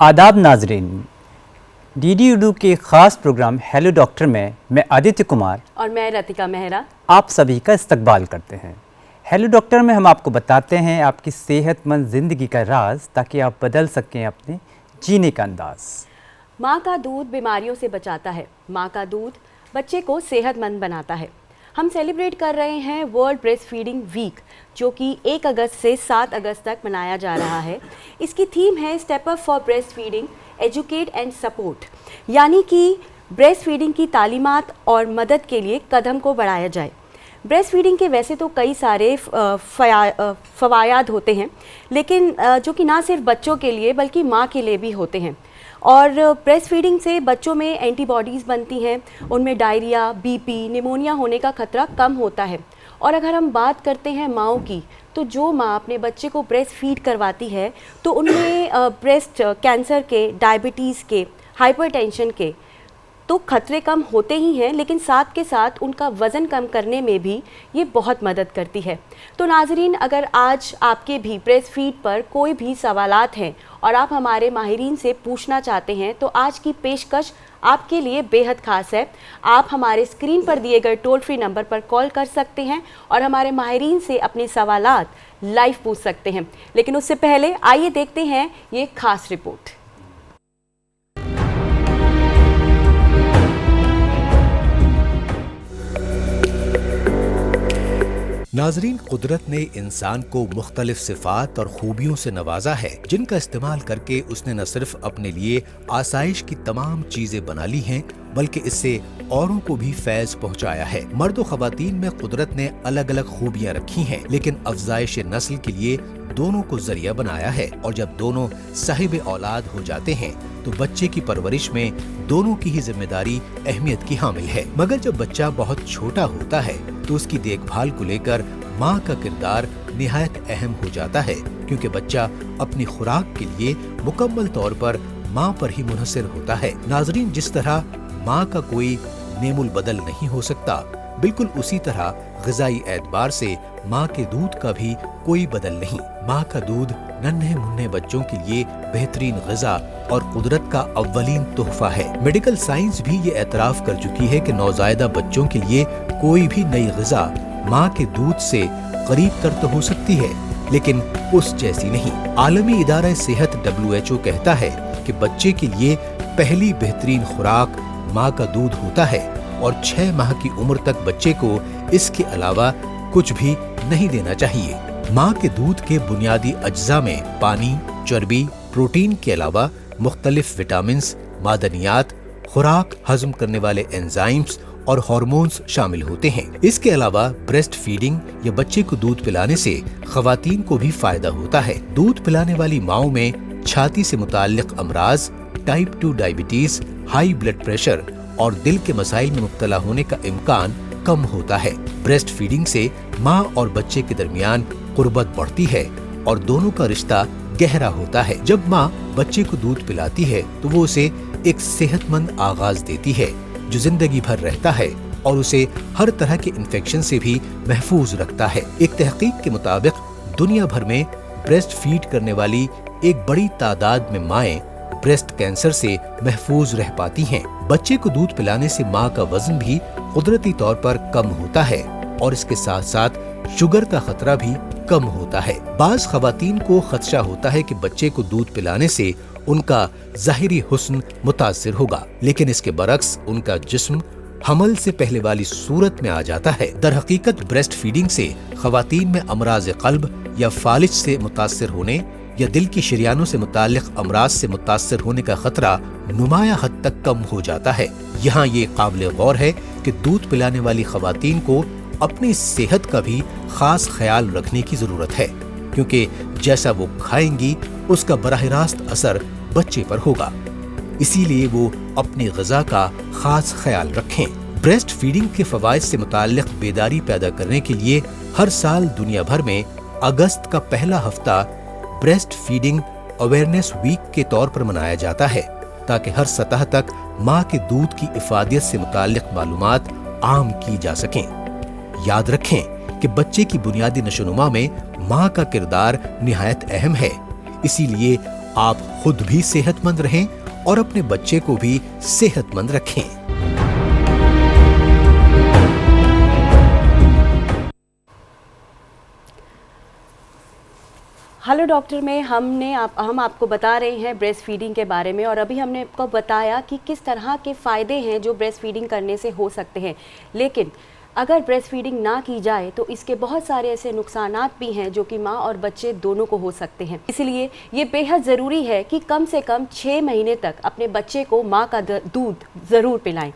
आदाब नाजरीन, डीडी उर्दू के ख़ास प्रोग्राम हेलो डॉक्टर में मैं आदित्य कुमार और मैं रतिका मेहरा आप सभी का इस्तकबाल करते हैं। हेलो डॉक्टर में हम आपको बताते हैं आपकी सेहतमंद ज़िंदगी का राज, ताकि आप बदल सकें अपने जीने का अंदाज़। माँ का दूध बीमारियों से बचाता है। माँ का दूध बच्चे को सेहतमंद बनाता है। हम सेलिब्रेट कर रहे हैं वर्ल्ड ब्रेस्ट फीडिंग वीक, जो कि 1 अगस्त से 7 अगस्त तक मनाया जा रहा है। इसकी थीम है step up for breast feeding, educate and support, यानी कि ब्रेस्ट फीडिंग की तालीमात और मदद के लिए कदम को बढ़ाया जाए। ब्रेस्ट फीडिंग के वैसे तो कई सारे फ़वायद होते हैं, लेकिन जो कि ना सिर्फ बच्चों के लिए बल्कि माँ के लिए भी होते हैं। और ब्रेस्ट फीडिंग से बच्चों में एंटीबॉडीज़ बनती हैं, उनमें डायरिया, बीपी, निमोनिया होने का खतरा कम होता है। और अगर हम बात करते हैं माँओं की, तो जो माँ अपने बच्चे को ब्रेस्ट फीड करवाती है तो उनमें ब्रेस्ट कैंसर के, डायबिटीज़ के, हाइपरटेंशन के तो खतरे कम होते ही हैं, लेकिन साथ के साथ उनका वज़न कम करने में भी ये बहुत मदद करती है। तो नाजरीन, अगर आज आपके भी ब्रेस्ट फीड पर कोई भी सवालात हैं और आप हमारे माहिरीन से पूछना चाहते हैं, तो आज की पेशकश आपके लिए बेहद ख़ास है। आप हमारे स्क्रीन पर दिए गए टोल फ्री नंबर पर कॉल कर सकते हैं और हमारे माहिरीन से अपने सवालात लाइव पूछ सकते हैं। लेकिन उससे पहले आइए देखते हैं ये ख़ास रिपोर्ट। नाजरीन, कुदरत ने इंसान को मुख्तलिफ सिफात और खूबियों से नवाजा है, जिनका इस्तेमाल करके उसने न सिर्फ अपने लिए आसाइश की तमाम चीजें बना ली हैं, बल्कि इससे औरों को भी फैज पहुंचाया है। मर्द और खवातीन में कुदरत ने अलग अलग खूबियां रखी हैं, लेकिन अफजाइश नस्ल के लिए दोनों को जरिया बनाया है। और जब दोनों साहिब औलाद हो जाते हैं तो बच्चे की परवरिश में दोनों की ही जिम्मेदारी अहमियत की हामिल है। मगर जब बच्चा बहुत छोटा होता है तो उसकी देखभाल को लेकर माँ का किरदार निहायत अहम हो जाता है, क्योंकि बच्चा अपनी खुराक के लिए मुकम्मल तौर पर माँ पर ही मुनहसर होता है। नाजरीन, जिस तरह माँ का कोई नेमुल बदल नहीं हो सकता, बिल्कुल उसी तरह ग़िज़ाई एतबार से माँ के दूध का भी कोई बदल नहीं। माँ का दूध नन्हे मुन्ने बच्चों के लिए बेहतरीन ग़िज़ा और कुदरत का अव्वलीन तोहफा है। मेडिकल साइंस भी ये एतराफ़ कर चुकी है कि नौज़ायदा बच्चों के लिए कोई भी नई ग़िज़ा माँ के दूध से करीब तर तो हो सकती है, लेकिन उस जैसी नहीं। आलमी इदारा सेहत WHO कहता है कि बच्चे के लिए पहली बेहतरीन खुराक माँ का दूध होता है और 6 माह की उम्र तक बच्चे को इसके अलावा कुछ भी नहीं देना चाहिए। माँ के दूध के बुनियादी अज्जा में पानी, चर्बी, प्रोटीन के अलावा मुख्तलिफ विटामिन्स, मादनियात, खुराक हजम करने वाले एंजाइम्स और हार्मोन्स शामिल होते हैं। इसके अलावा ब्रेस्ट फीडिंग या बच्चे को दूध पिलाने से खवातीन को भी फायदा होता है। दूध पिलाने वाली माओं में छाती से मुताल्लिक अमराज, type 2 diabetes, high blood pressure और दिल के मसाइल में मुब्तला होने का इम्कान कम होता है। ब्रेस्ट फीडिंग से माँ और बच्चे के दरमियान कुर्बत बढ़ती है और दोनों का रिश्ता गहरा होता है। जब माँ बच्चे को दूध पिलाती है तो वो उसे एक सेहतमंद आगाज देती है, जो जिंदगी भर रहता है और उसे हर तरह के इन्फेक्शन से भी महफूज रखता है। एक तहकीक के मुताबिक दुनिया भर में ब्रेस्ट फीड करने वाली एक बड़ी तादाद में माएँ ब्रेस्ट कैंसर से महफूज रह पाती हैं। बच्चे को दूध पिलाने से माँ का वजन भी कुदरती तौर पर कम होता है और इसके साथ साथ शुगर का खतरा भी कम होता है। बाज खवातीन को खदशा होता है कि बच्चे को दूध पिलाने से उनका ज़ाहिरी हुस्न मुतासिर होगा, लेकिन इसके बरक्स उनका जिस्म हमल से पहले वाली सूरत में आ जाता है। दर हकीकत ब्रेस्ट फीडिंग से खवातीन में अमराज क़ल्ब या फालिज से मुतासिर होने या दिल की शरियानों से मुताल्लिक अमराज से मुतासिर होने का खतरा नुमाया हद तक कम हो जाता है। यहाँ ये काबिल गौर है कि दूध पिलाने वाली खवातीन को अपनी सेहत का भी खास ख्याल रखने की जरूरत है, क्योंकि जैसा वो खाएंगी उसका बराह रास्त असर बच्चे पर होगा। इसीलिए वो अपनी ग़िज़ा का खास ख्याल रखें। ब्रेस्ट फीडिंग के फवाइद से मुताल्लिक बेदारी पैदा करने के लिए हर साल दुनिया भर में अगस्त का पहला हफ्ता ब्रेस्ट फीडिंग अवेयरनेस वीक के तौर पर मनाया जाता है, ताकि हर सतह तक माँ के दूध की इफादियत से मुताल्लिक मालूमात आम की जा सकें। याद रखें कि बच्चे की बुनियादी नशोनुमा में माँ का किरदार निहायत अहम है, इसीलिए आप खुद भी सेहतमंद रहें और अपने बच्चे को भी सेहतमंद रखें। हेलो डॉक्टर में हम आपको बता रहे हैं ब्रेस्ट फीडिंग के बारे में, और अभी हमने आपको बताया कि किस तरह के फ़ायदे हैं जो ब्रेस्ट फीडिंग करने से हो सकते हैं। लेकिन अगर ब्रेस्ट फीडिंग ना की जाए तो इसके बहुत सारे ऐसे नुकसानात भी हैं जो कि माँ और बच्चे दोनों को हो सकते हैं। इसलिए ये बेहद ज़रूरी है कि कम से कम 6 महीने तक अपने बच्चे को माँ का दूध ज़रूर पिलाएं।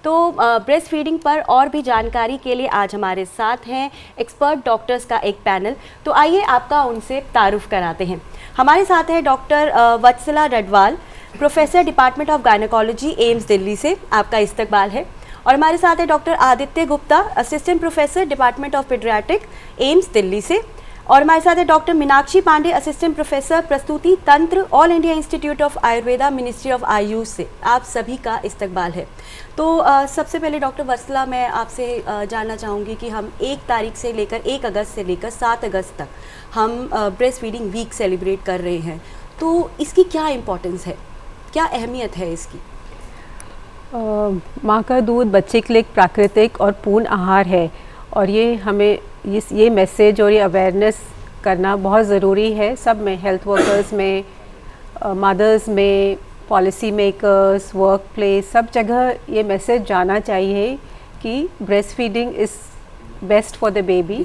तो ब्रेस्ट फीडिंग पर और भी जानकारी के लिए आज हमारे साथ हैं एक्सपर्ट डॉक्टर्स का एक पैनल। तो आइए आपका उनसे तारुफ कराते हैं। हमारे साथ है doctor Vatsala Dadwal, professor department of gynecology, AIIMS Delhi से आपका इस्तकबाल है। और हमारे साथ है doctor Aditya Gupta, assistant professor department of pediatric, AIIMS Delhi से। और हमारे साथ है doctor Meenakshi Pandey, assistant professor प्रस्तुति तंत्र, all India institute of Ayurveda, ministry of AYUSH से। आप सभी का इस्तकबाल है। तो सबसे पहले डॉक्टर वत्सला, मैं आपसे जानना चाहूँगी कि हम 1 तारीख से लेकर 1 अगस्त से लेकर 7 अगस्त तक हम ब्रेस्ट फीडिंग वीक सेलिब्रेट कर रहे हैं। तो इसकी क्या इम्पोर्टेंस है, क्या अहमियत है इसकी? माँ का दूध बच्चे के लिए एक प्राकृतिक और पूर्ण आहार है, और ये हमें ये मैसेज और ये अवेयरनेस करना बहुत ज़रूरी है सब में, हेल्थ वर्कर्स में, मदर्स में, पॉलिसी मेकर्स, वर्क प्लेस, सब जगह ये मैसेज जाना चाहिए कि breast feeding is best for the baby,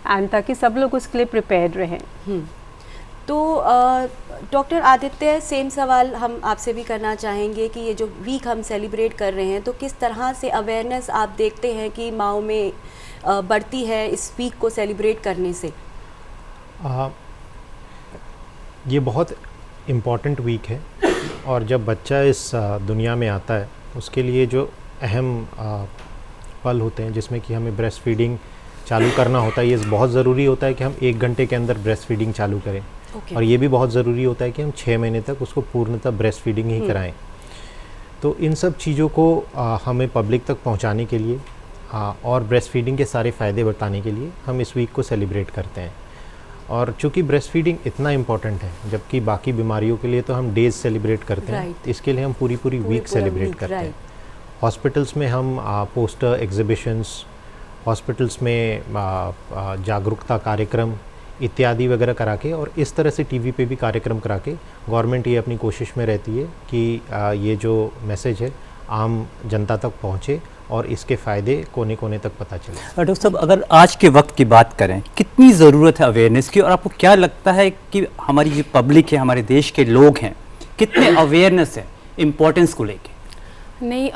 and ताकि सब लोग उसके लिए प्रिपेयर्ड रहें। तो डॉक्टर आदित्य, सेम सवाल हम आपसे भी करना चाहेंगे कि ये जो वीक हम सेलिब्रेट कर रहे हैं, तो किस तरह से अवेयरनेस आप देखते हैं कि माओ में बढ़ती है इस वीक को सेलिब्रेट करने से? ये बहुत इम्पॉर्टेंट वीक है, और जब बच्चा इस दुनिया में आता है उसके लिए जो अहम पल होते हैं जिसमें कि हमें ब्रेस्ट फीडिंग चालू करना होता है, ये बहुत ज़रूरी होता है कि हम 1 घंटे के अंदर ब्रेस्ट फीडिंग चालू करें। और ये भी बहुत ज़रूरी होता है कि हम 6 महीने तक उसको पूर्णतः ब्रेस्ट फीडिंग ही कराएं। तो इन सब चीज़ों को हमें पब्लिक तक पहुंचाने के लिए और ब्रेस्ट फीडिंग के सारे फ़ायदे बताने के लिए हम इस वीक को सेलिब्रेट करते हैं। और चूँकि ब्रेस्ट फीडिंग इतना इम्पॉर्टेंट है, जबकि बाकी बीमारियों के लिए तो हम डेज सेलिब्रेट करते हैं, इसके लिए हम पूरी वीक सेलिब्रेट करते हैं। हॉस्पिटल्स में हम पोस्टर एग्जिबिशंस, हॉस्पिटल्स में जागरूकता कार्यक्रम इत्यादि वगैरह करा के, और इस तरह से टीवी पे भी कार्यक्रम करा के गवर्नमेंट ये अपनी कोशिश में रहती है कि ये जो मैसेज है आम जनता तक पहुँचे और इसके फ़ायदे कोने कोने तक पता चले। डॉक्टर साहब, अगर आज के वक्त की बात करें, कितनी ज़रूरत है अवेयरनेस की, और आपको क्या लगता है कि हमारी जो पब्लिक है, हमारे देश के लोग हैं, कितने अवेयरनेस है इम्पोर्टेंस को लेके? नहीं,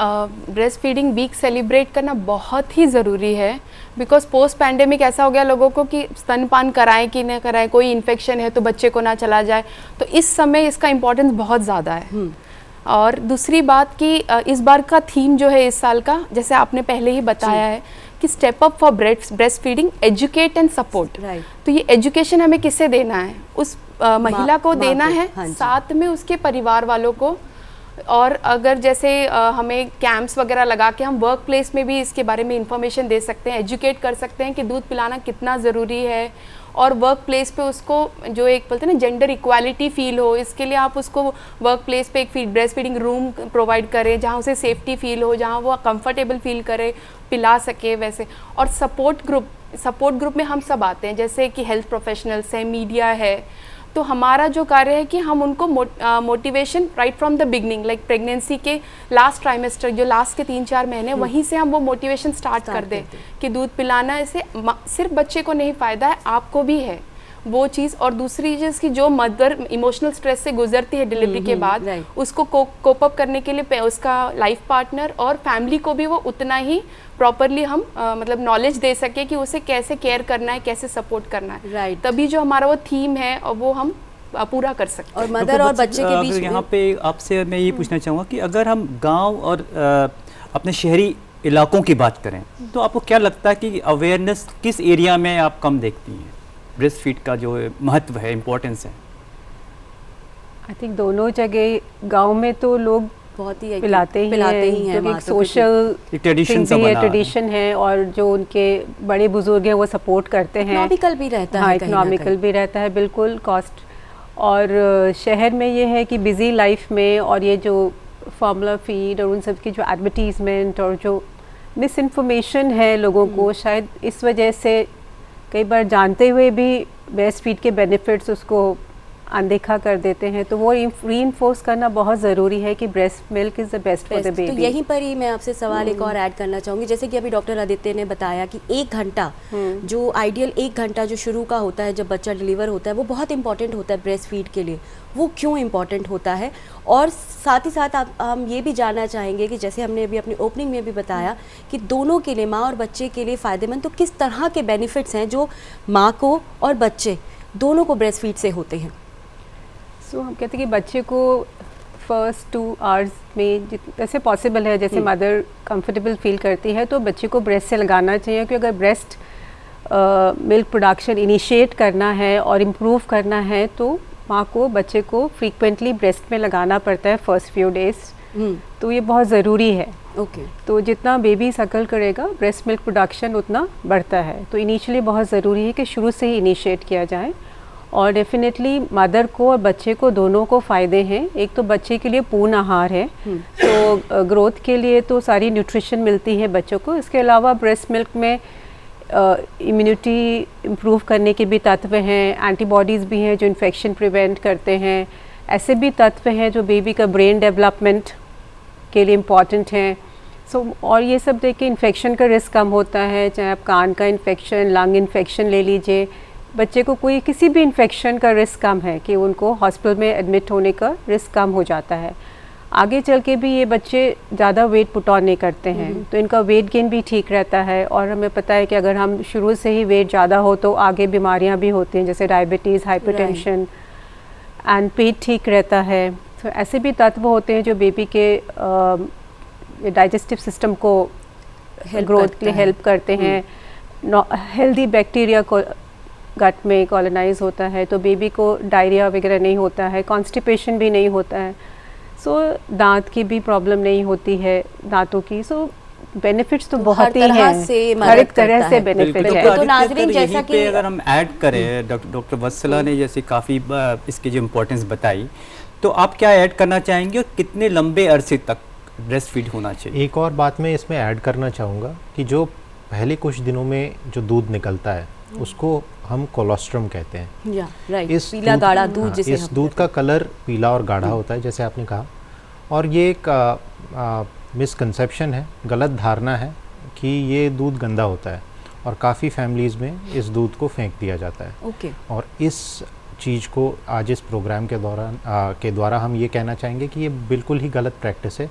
ब्रेस्ट फीडिंग वीक सेलिब्रेट करना बहुत ही ज़रूरी है, बिकॉज पोस्ट पैंडेमिक ऐसा हो गया लोगों को कि स्तनपान कराएं कि न कराएं, कोई इन्फेक्शन है तो बच्चे को ना चला जाए, तो इस समय इसका इम्पोर्टेंस बहुत ज़्यादा है। और दूसरी बात कि इस बार का थीम जो है इस साल का, जैसे आपने पहले ही बताया है कि step up for breast feeding, educate and support. तो ये एजुकेशन हमें किससे देना है? उस महिला को देना है, साथ में उसके परिवार वालों को। और अगर जैसे हमें कैंप्स वगैरह लगा के हम वर्क प्लेस में भी इसके बारे में इंफॉर्मेशन दे सकते हैं, एजुकेट कर सकते हैं कि दूध पिलाना कितना ज़रूरी है, और वर्क प्लेस पे उसको जो एक बोलते हैं ना जेंडर इक्वालिटी फील हो, इसके लिए आप उसको वर्क प्लेस पे एक ब्रेस्ट फीडिंग रूम प्रोवाइड करें जहाँ उसे सेफ्टी फील हो, जहाँ वो कंफर्टेबल फील करे, पिला सके वैसे। और सपोर्ट ग्रुप में हम सब आते हैं, जैसे कि हेल्थ प्रोफेशनल्स हैं, मीडिया है। तो हमारा जो कार्य है कि हम उनको motivation right from the beginning, like pregnancy के लास्ट ट्राइमेस्टर, जो लास्ट के 3-4 महीने, वहीं से हम वो मोटिवेशन स्टार्ट कर दें कि दूध पिलाना इससे सिर्फ बच्चे को नहीं फ़ायदा है, आपको भी है वो चीज़। और दूसरी चीज़ की जो मदर इमोशनल स्ट्रेस से गुजरती है डिलीवरी के बाद, उसको कोप अप करने के लिए उसका लाइफ पार्टनर और फैमिली को भी वो उतना ही प्रॉपरली हम मतलब नॉलेज दे सके कि उसे कैसे केयर करना है, कैसे सपोर्ट करना है। तभी जो हमारा वो थीम है और वो हम पूरा कर सकते हैं। और मदर और बच्चे के बीच यहाँ पे आपसे मैं ये पूछना चाहूँगा कि अगर हम गाँव और अपने शहरी इलाकों की बात करें, तो आपको क्या लगता है कि अवेयरनेस किस एरिया में आप कम देखती हैं? ब्रेस्ट फीड का जो महत्व है, इम्पोर्टेंस है। आई थिंक दोनों जगह, गांव में तो लोग बहुत ही पिलाते ही हैं, क्योंकि एक सोशल ट्रेडिशन है, और जो उनके बड़े बुजुर्ग हैं वो सपोर्ट करते हैं। इकोनॉमिकल भी रहता है, इकोनॉमिकल भी रहता है, बिल्कुल कॉस्ट। और शहर में ये है कि बिज़ी लाइफ में और ये जो फार्मूला फीड और उन सब की जो एडवर्टीज़मेंट और जो मिस इन्फॉर्मेशन है लोगों को, शायद इस वजह से कई बार जानते हुए भी ब्रेस्ट फीड के बेनिफिट्स उसको अनदेखा कर देते हैं। तो वो रीइंफोर्स करना बहुत ज़रूरी है कि breast milk is the best for the तो बेबी। यहीं पर ही मैं आपसे सवाल एक और ऐड करना चाहूँगी, जैसे कि अभी डॉक्टर आदित्य ने बताया कि 1 घंटा जो आइडियल 1 घंटा जो शुरू का होता है जब बच्चा डिलीवर होता है वो बहुत इंपॉर्टेंट होता है ब्रेस्ट फीड के लिए। वो क्यों इम्पॉर्टेंट होता है? और साथ ही साथ हम ये भी जानना चाहेंगे कि जैसे हमने अभी अपनी ओपनिंग में भी बताया कि दोनों के लिए, माँ और बच्चे के लिए फ़ायदेमंद, तो किस तरह के बेनिफिट्स हैं जो माँ को और बच्चे दोनों को ब्रेस्ट फीड से होते हैं? सो हम कहते हैं कि बच्चे को फर्स्ट 2 आवर्स में जैसे पॉसिबल है, जैसे मदर कंफर्टेबल फील करती है तो बच्चे को ब्रेस्ट से लगाना चाहिए। क्योंकि अगर ब्रेस्ट मिल्क प्रोडक्शन इनिशिएट करना है और इम्प्रूव करना है तो माँ को बच्चे को फ्रीक्वेंटली ब्रेस्ट में लगाना पड़ता है फर्स्ट फ्यू डेज। तो ये बहुत ज़रूरी है। ओके। तो जितना बेबी सकल करेगा ब्रेस्ट मिल्क प्रोडक्शन उतना बढ़ता है। तो इनिशियली बहुत ज़रूरी है कि शुरू से ही इनिशिएट किया जाए। और डेफिनेटली मदर को और बच्चे को दोनों को फ़ायदे हैं। एक तो बच्चे के लिए पूर्ण आहार है, तो ग्रोथ के लिए तो सारी न्यूट्रिशन मिलती है बच्चों को। इसके अलावा ब्रेस्ट मिल्क में इम्यूनिटी इम्प्रूव करने के भी तत्व हैं, एंटीबॉडीज़ भी हैं जो इन्फेक्शन प्रिवेंट करते हैं। ऐसे भी तत्व हैं जो बेबी का ब्रेन डेवलपमेंट के लिए इम्पॉर्टेंट हैं। और ये सब देख के इन्फेक्शन का रिस्क कम होता है। चाहे आप कान का इन्फेक्शन, लंग इन्फेक्शन ले लीजिए, बच्चे को कोई किसी भी इन्फेक्शन का रिस्क कम है कि उनको हॉस्पिटल में एडमिट होने का रिस्क कम हो जाता है। आगे चल के भी ये बच्चे ज़्यादा वेट पुट ऑन नहीं करते हैं, तो इनका वेट गेन भी ठीक रहता है। और हमें पता है कि अगर हम शुरू से ही वेट ज़्यादा हो तो आगे बीमारियां भी होती हैं, जैसे डायबिटीज़, हाइपरटेंशन, एंड पेट ठीक रहता है। तो ऐसे भी तत्व होते हैं जो बेबी के डाइजेस्टिव सिस्टम को ग्रोथ के लिए हेल्प करते हैं। हेल्दी बैक्टीरिया को गट में कॉलोनाइज होता है तो बेबी को डायरिया वगैरह नहीं होता है, कॉन्स्टिपेशन भी नहीं होता है। दांत की भी प्रॉब्लम नहीं होती है, दांतों की। बेनिफिट्स तो बहुत ही हैं, हर एक तरह से बेनिफिट है। तो नाज़रीन, जैसा कि अगर हम ऐड करें, डॉक्टर वत्सला ने जैसे काफ़ी इसकी जो इम्पोर्टेंस बताई, तो आप क्या ऐड करना चाहेंगे और कितने लंबे अरसे तक ब्रेस्ट फीड होना चाहिए? एक और बात मैं इसमें ऐड करना चाहूँगा कि जो पहले कुछ दिनों में जो दूध निकलता है उसको हम कोलोस्ट्रम कहते हैं। राइट, पीला गाढ़ा दूध जिसे इस दूध का कलर पीला और गाढ़ा होता है, जैसे आपने कहा। और ये एक मिसकंसेप्शन है, गलत धारणा है कि ये दूध गंदा होता है और काफ़ी फैमिलीज़ में इस दूध को फेंक दिया जाता है। ओके। और इस चीज़ को आज इस प्रोग्राम के दौरान के द्वारा हम ये कहना चाहेंगे कि ये बिल्कुल ही गलत प्रैक्टिस है।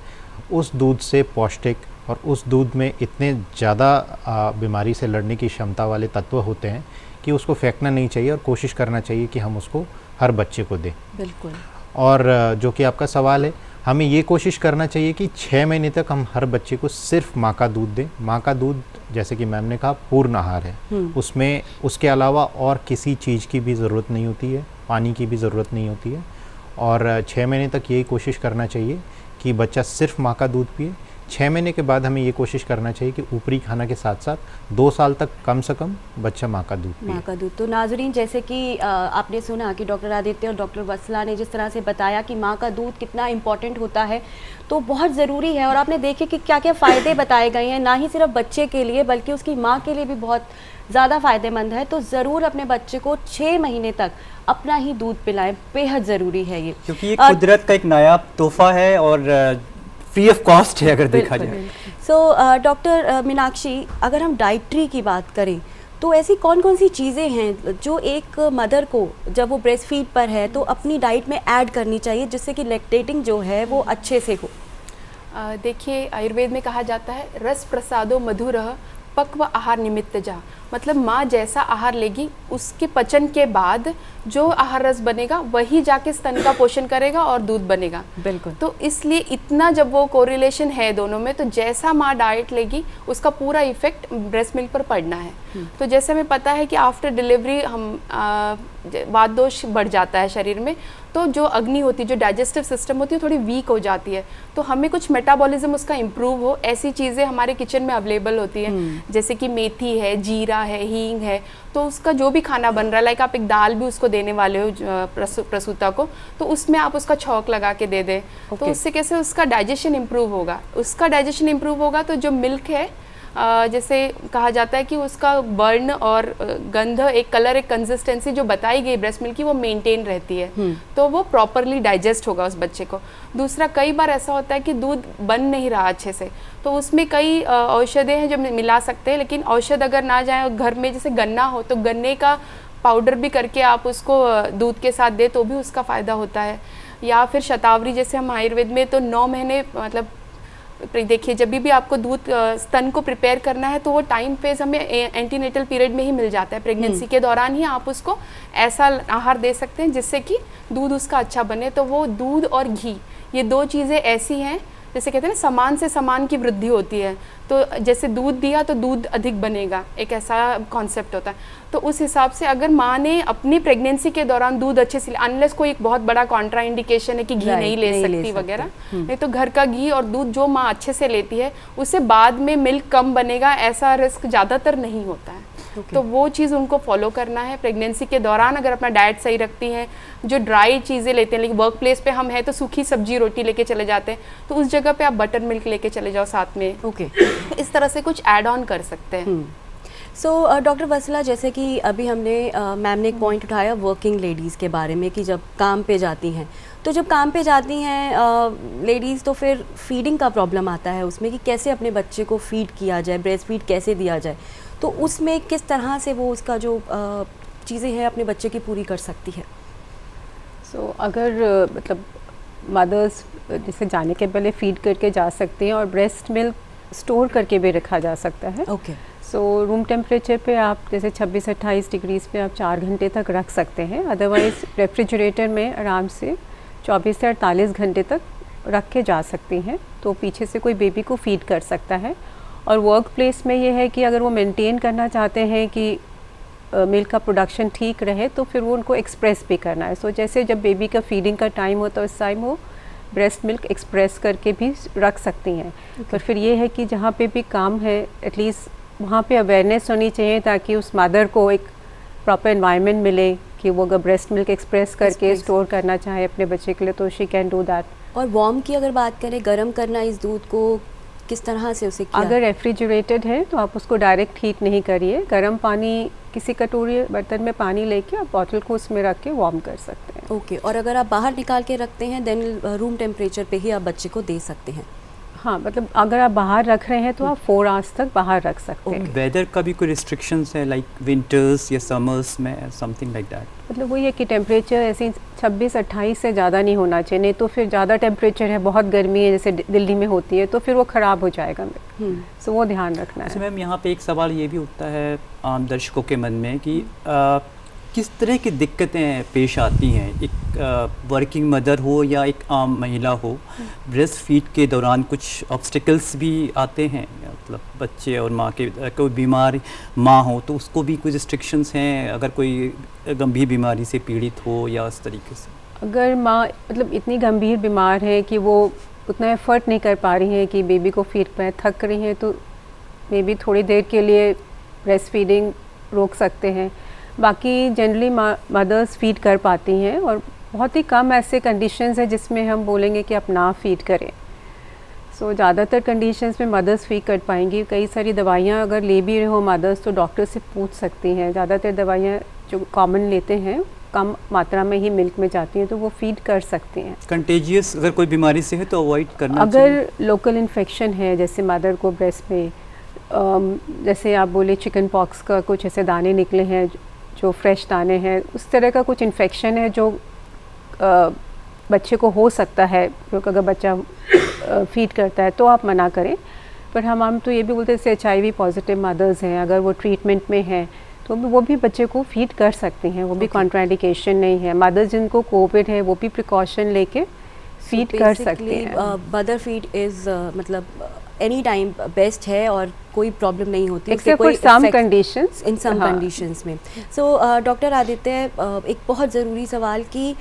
उस दूध से पौष्टिक और उस दूध में इतने ज़्यादा बीमारी से लड़ने की क्षमता वाले तत्व होते हैं कि उसको फेंकना नहीं चाहिए और कोशिश करना चाहिए कि हम उसको हर बच्चे को दें। बिल्कुल। और जो कि आपका सवाल है, हमें ये कोशिश करना चाहिए कि 6 महीने तक हम हर बच्चे को सिर्फ माँ का दूध दें। माँ का दूध, जैसे कि मैम ने कहा, पूर्ण आहार है। उसमें उसके अलावा और किसी चीज़ की भी ज़रूरत नहीं होती है, पानी की भी ज़रूरत नहीं होती है। और 6 महीने तक यही कोशिश करना चाहिए कि बच्चा सिर्फ माँ का दूध पिए। 6 महीने के बाद हमें ये कोशिश करना चाहिए कि ऊपरी खाना के साथ साथ 2 साल तक कम से कम बच्चा माँ का दूध पिए। माँ का दूध। तो नाजरीन, जैसे कि आपने सुना कि डॉक्टर आदित्य और डॉक्टर वत्सला ने जिस तरह से बताया कि माँ का दूध कितना इम्पॉर्टेंट होता है, तो बहुत ज़रूरी है। और आपने देखे कि क्या क्या फ़ायदे बताए गए हैं, ना ही सिर्फ बच्चे के लिए बल्कि उसकी माँ के लिए भी बहुत ज़्यादा फ़ायदेमंद है। तो ज़रूर अपने बच्चे को 6 महीने तक अपना ही दूध पिलाएं, बेहद ज़रूरी है ये, क्योंकि ये कुदरत का एक नायाब तोहफा है और फ्री ऑफ कॉस्ट है अगर देखा जाए। सो डॉक्टर मीनाक्षी, अगर हम डाइटरी की बात करें तो ऐसी कौन कौन सी चीज़ें हैं जो एक मदर को जब वो ब्रेस्ट फीड पर है तो अपनी डाइट में ऐड करनी चाहिए जिससे कि लैक्टेटिंग जो है वो अच्छे से हो? देखिए, आयुर्वेद में कहा जाता है रस प्रसादो मधुरः पक्व आहार निमित्त जा, मतलब माँ जैसा आहार लेगी उसके पचन के बाद जो आहार रस बनेगा वही जाके स्तन का पोषण करेगा और दूध बनेगा। बिल्कुल। तो इसलिए इतना जब वो कोरिलेशन है दोनों में, तो जैसा माँ डाइट लेगी उसका पूरा इफेक्ट ब्रेस्ट मिल्क पर पड़ना है। तो जैसे हमें पता है कि आफ्टर डिलीवरी हम वात दोष बढ़ जाता है शरीर में, तो जो अग्नि होती है, जो डाइजेस्टिव सिस्टम होती है, थोड़ी वीक हो जाती है। तो हमें कुछ मेटाबॉलिज्म उसका इम्प्रूव हो, ऐसी चीज़ें हमारे किचन में अवेलेबल होती हैं, जैसे कि मेथी है, जीरा है, हींग है। तो उसका जो भी खाना बन रहा है, लाइक आप एक दाल भी उसको देने वाले हो प्रसूता को, तो उसमें आप उसका छौंक लगा के दे दें। तो उससे कैसे उसका डाइजेशन इम्प्रूव होगा। उसका डाइजेशन इम्प्रूव होगा तो जो मिल्क है, जैसे कहा जाता है कि उसका बर्न और गंध, एक कलर, एक कंसिस्टेंसी जो बताई गई ब्रेस्ट मिल्क की, वो मेंटेन रहती है। तो वो प्रॉपरली डाइजेस्ट होगा उस बच्चे को। दूसरा, कई बार ऐसा होता है कि दूध बन नहीं रहा अच्छे से, तो उसमें कई औषधें हैं जो मिला सकते हैं। लेकिन औषध अगर ना जाए, घर में जैसे गन्ना हो तो गन्ने का पाउडर भी करके आप उसको दूध के साथ दे तो भी उसका फ़ायदा होता है। या फिर शतावरी, जैसे हम आयुर्वेद में तो 9 महीने, मतलब देखिए जब भी आपको दूध स्तन को प्रिपेयर करना है तो वो टाइम फेज हमें एंटीनेटल पीरियड में ही मिल जाता है। प्रेगनेंसी के दौरान ही आप उसको ऐसा आहार दे सकते हैं जिससे कि दूध उसका अच्छा बने। तो वो दूध और घी, ये 2 चीज़ें ऐसी हैं, जैसे कहते हैं ना, समान से समान की वृद्धि होती है। तो जैसे दूध दिया तो दूध अधिक बनेगा, एक ऐसा कॉन्सेप्ट होता है। तो उस हिसाब से अगर माँ ने अपनी प्रेगनेंसी के दौरान दूध अच्छे से, अनलेस कोई एक बहुत बड़ा कॉन्ट्रा इंडिकेशन है कि घी नहीं ले सकती वगैरह, नहीं तो घर का घी और दूध जो माँ अच्छे से लेती है उससे बाद में मिल्क कम बनेगा, ऐसा रिस्क ज़्यादातर नहीं होता है। तो वो चीज़ उनको फॉलो करना है। प्रेगनेंसी के दौरान अगर अपना डाइट सही रखती हैं, जो ड्राई चीज़ें लेते हैं, लेकिन वर्क प्लेस पे हम हैं तो सूखी सब्जी रोटी लेके चले जाते हैं, तो उस जगह पे आप बटर मिल्क लेके चले जाओ साथ में। इस तरह से कुछ ऐड ऑन कर सकते हैं। सो डॉक्टर वत्सला, जैसे कि अभी हमने मैम ने एक पॉइंट उठाया वर्किंग लेडीज़ के बारे में कि जब काम पे जाती हैं, तो जब काम पे जाती हैं लेडीज़ तो फिर फीडिंग का प्रॉब्लम आता है उसमें कि कैसे अपने बच्चे को फीड किया जाए, ब्रेस्ट फीड कैसे दिया जाए। तो उसमें किस तरह से वो उसका जो चीज़ें हैं अपने बच्चे की पूरी कर सकती है। अगर मतलब मदर्स जैसे जाने के पहले फीड करके जा सकती हैं, और ब्रेस्ट मिल्क स्टोर करके भी रखा जा सकता है। रूम टेम्परेचर पे आप जैसे 26-28 डिग्रीज पे आप 4 घंटे तक रख सकते हैं। अदरवाइज़ रेफ्रिजरेटर में आराम से 24 से 48 घंटे तक रख के जा सकती हैं, तो पीछे से कोई बेबी को फीड कर सकता है। और वर्क प्लेस में ये है कि अगर वो मेंटेन करना चाहते हैं कि मिल्क का प्रोडक्शन ठीक रहे, तो फिर वो उनको एक्सप्रेस भी करना है। जैसे जब बेबी का फीडिंग का टाइम होता है उस टाइम वो ब्रेस्ट मिल्क एक्सप्रेस करके भी रख सकती हैं। पर फिर ये है कि जहाँ पे भी काम है एटलीस्ट वहाँ पे अवेयरनेस होनी चाहिए, ताकि उस मदर को एक प्रॉपर एनवायरनमेंट मिले कि वो अगर ब्रेस्ट मिल्क एक्सप्रेस करके स्टोर करना चाहे अपने बच्चे के लिए तो शी कैन डू दैट। और वार्म की अगर बात करें, गर्म करना इस दूध को किस तरह से उसे किया? अगर रेफ्रिजरेटेड है तो आप उसको डायरेक्ट हीट नहीं करिए। गर्म पानी, किसी कटोरी बर्तन में पानी लेके आप बॉटल को उसमें रख के वार्म कर सकते हैं। और अगर आप बाहर निकाल के रखते हैं देन रूम टेम्परेचर पे ही आप बच्चे को दे सकते हैं। हाँ, मतलब अगर आप बाहर रख रहे हैं तो आप 4 आवर्स तक बाहर रख सकते हैं। वेदर का भी कोई रिस्ट्रिक्शंस है, लाइक विंटर्स या समर्स में, समथिंग लाइक दैट? मतलब वही है कि टेम्परेचर ऐसे 26-28 से ज़्यादा नहीं होना चाहिए, नहीं तो फिर ज़्यादा टेम्परेचर है, बहुत गर्मी है जैसे दिल्ली में होती है, तो फिर वो ख़राब हो जाएगा। सो वो ध्यान रखना है। मैम यहाँ पे एक सवाल ये भी उठता है आम दर्शकों के मन में कि किस तरह की दिक्कतें पेश आती हैं, एक वर्किंग मदर हो या एक आम महिला हो, ब्रेस्ट फीड के दौरान कुछ ऑब्स्टिकल्स भी आते हैं, मतलब बच्चे और माँ के, कोई बीमार माँ हो तो उसको भी कुछ रिस्ट्रिक्शंस हैं अगर कोई गंभीर बीमारी से पीड़ित हो या इस तरीके से? अगर माँ मतलब इतनी गंभीर बीमार है कि वो उतना एफर्ट नहीं कर पा रही हैं कि बेबी को फीड पाए, थक रही हैं, तो मे बी थोड़ी देर के लिए ब्रेस्ट फीडिंग रोक सकते हैं। बाकी जनरली मदर्स फीड कर पाती हैं, और बहुत ही कम ऐसे कंडीशंस हैं जिसमें हम बोलेंगे कि आप ना फीड करें। ज़्यादातर कंडीशंस में मदर्स फीड कर पाएंगी। कई सारी दवाइयाँ अगर ले भी रहे हो मदर्स तो डॉक्टर से पूछ सकती हैं। ज़्यादातर दवाइयाँ जो कॉमन लेते हैं कम मात्रा में ही मिल्क में जाती हैं, तो वो फीड कर सकती हैं। कंटेजियस अगर कोई बीमारी से है तो अवॉइड करना अगर लोकल इन्फेक्शन है, जैसे मदर को ब्रेस्ट में जैसे आप बोले चिकन पॉक्स का कुछ ऐसे दाने निकले हैं जो फ्रेश दाने हैं, उस तरह का कुछ इन्फेक्शन है जो बच्चे को हो सकता है, क्योंकि अगर बच्चा फीड करता है तो आप मना करें। पर हम तो ये भी बोलते हैं जैसे HIV पॉजिटिव मदर्स हैं, अगर वो ट्रीटमेंट में हैं तो वो भी बच्चे को फीड कर सकती हैं, वो भी कॉन्ट्राइंडिकेशन नहीं है। मदर्स जिनको कोविड है वो भी प्रिकॉशन लेके फीड कर सकते हैं। मदर फीड इज़ मतलब एनी टाइम बेस्ट है और कोई प्रॉब्लम नहीं होती except for some conditions, in some conditions में। सो डॉक्टर आदित्य, एक बहुत ज़रूरी सवाल कि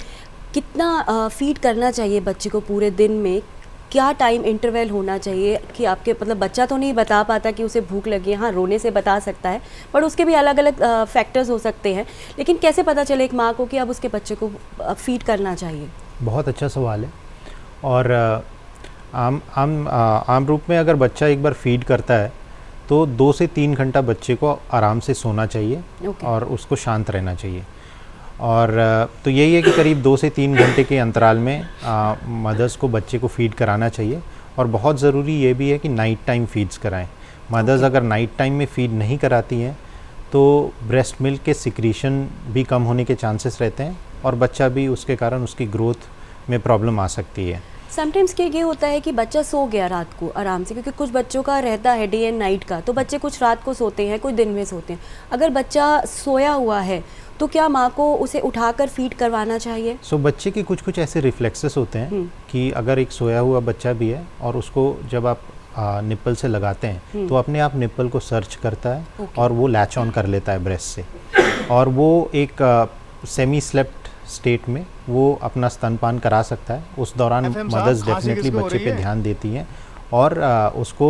कितना फीड करना चाहिए बच्चे को पूरे दिन में, क्या टाइम इंटरवल होना चाहिए कि आपके मतलब बच्चा तो नहीं बता पाता कि उसे भूख लगी है, हाँ रोने से बता सकता है, पर उसके भी अलग अलग फैक्टर्स हो सकते हैं, लेकिन कैसे पता चले एक माँ को कि अब उसके बच्चे को फीड करना चाहिए? बहुत अच्छा सवाल है। और आम रूप में अगर बच्चा एक बार फीड करता है तो 2 से 3 घंटा बच्चे को आराम से सोना चाहिए और उसको शांत रहना चाहिए। और तो यही है कि करीब 2 से 3 घंटे के अंतराल में मदर्स को बच्चे को फीड कराना चाहिए। और बहुत ज़रूरी ये भी है कि नाइट टाइम फीड्स कराएं। मदर्स अगर नाइट टाइम में फीड नहीं कराती हैं तो ब्रेस्ट मिल्क के सिक्रीशन भी कम होने के चांसेस रहते हैं और बच्चा भी उसके कारण उसकी ग्रोथ में प्रॉब्लम आ सकती है। समटाइम्स क्या ये होता है कि बच्चा सो गया रात को आराम से, क्योंकि कुछ बच्चों का रहता है डे एंड नाइट का, तो बच्चे कुछ रात को सोते हैं, कुछ दिन में सोते हैं। अगर बच्चा सोया हुआ है तो क्या माँ को उसे उठाकर फीड करवाना चाहिए? बच्चे के कुछ ऐसे रिफ्लेक्सेस होते हैं कि अगर एक सोया हुआ बच्चा भी है और उसको जब आप निप्पल से लगाते हैं तो अपने आप निप्पल को सर्च करता है और वो लैच ऑन कर लेता है ब्रेस्ट से, और वो एक सेमी स्लेप्ट स्टेट में वो अपना स्तनपान करा सकता है। उस दौरान मदर्स डेफिनेटली बच्चे पे ध्यान देती हैं और उसको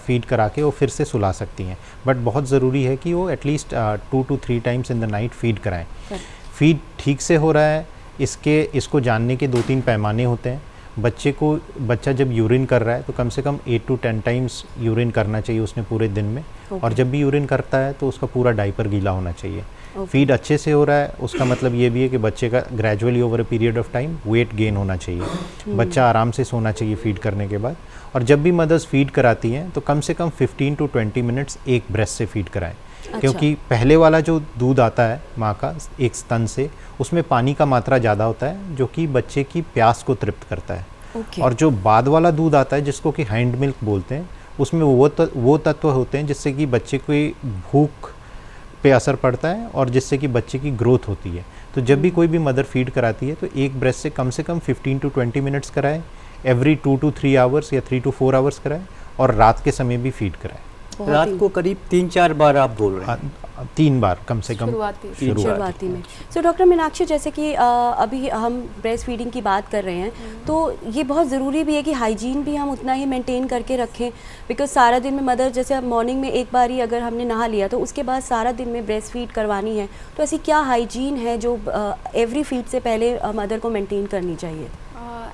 फीड करा के वो फिर से सुला सकती हैं। बट बहुत ज़रूरी है कि वो at least 2 to 3 times in the night feed कराएं। फीड ठीक से हो रहा है इसको जानने के 2-3 पैमाने होते हैं। बच्चा जब यूरिन कर रहा है तो कम से कम 8 to 10 टाइम्स यूरिन करना चाहिए उसने पूरे दिन में। और जब भी यूरिन करता है तो उसका पूरा डाइपर गीला होना चाहिए। फीड अच्छे से हो रहा है उसका मतलब ये भी है कि बच्चे का gradually over a period of time weight gain होना चाहिए। बच्चा आराम से सोना चाहिए फीड करने के बाद। और जब भी मदर्स फीड कराती हैं तो कम से कम 15 to 20 मिनट्स एक ब्रेस्ट से फीड कराएं। क्योंकि पहले वाला जो दूध आता है माँ का एक स्तन से, उसमें पानी का मात्रा ज़्यादा होता है जो कि बच्चे की प्यास को तृप्त करता है। और जो बाद वाला दूध आता है जिसको कि हैंड मिल्क बोलते हैं, उसमें वो तत्व होते हैं जिससे कि बच्चे की भूख पे असर पड़ता है और जिससे कि बच्चे की ग्रोथ होती है। तो जब भी कोई भी मदर फीड कराती है तो एक ब्रेस्ट से कम 15 to 20 मिनट्स कराएं, एवरी 2 to 3 आवर्स या 3 to 4 आवर्स कराएं, और रात के समय भी फीड कराएं। रात को करीब 3-4 बार आप बोल रहे हैं? 3 बार कम से कम शुरुआती में। सो डॉक्टर मीनाक्षी, जैसे कि अभी हम ब्रेस्ट फीडिंग की बात कर रहे हैं तो ये बहुत ज़रूरी भी है कि हाइजीन भी हम उतना ही मेंटेन करके रखें, बिकॉज सारा दिन में मदर, जैसे मॉर्निंग में एक बार ही अगर हमने नहा लिया तो उसके बाद सारा दिन में ब्रेस्ट फीड करवानी है, तो ऐसी क्या हाइजीन है जो एवरी फीड से पहले मदर को मेंटेन करनी चाहिए?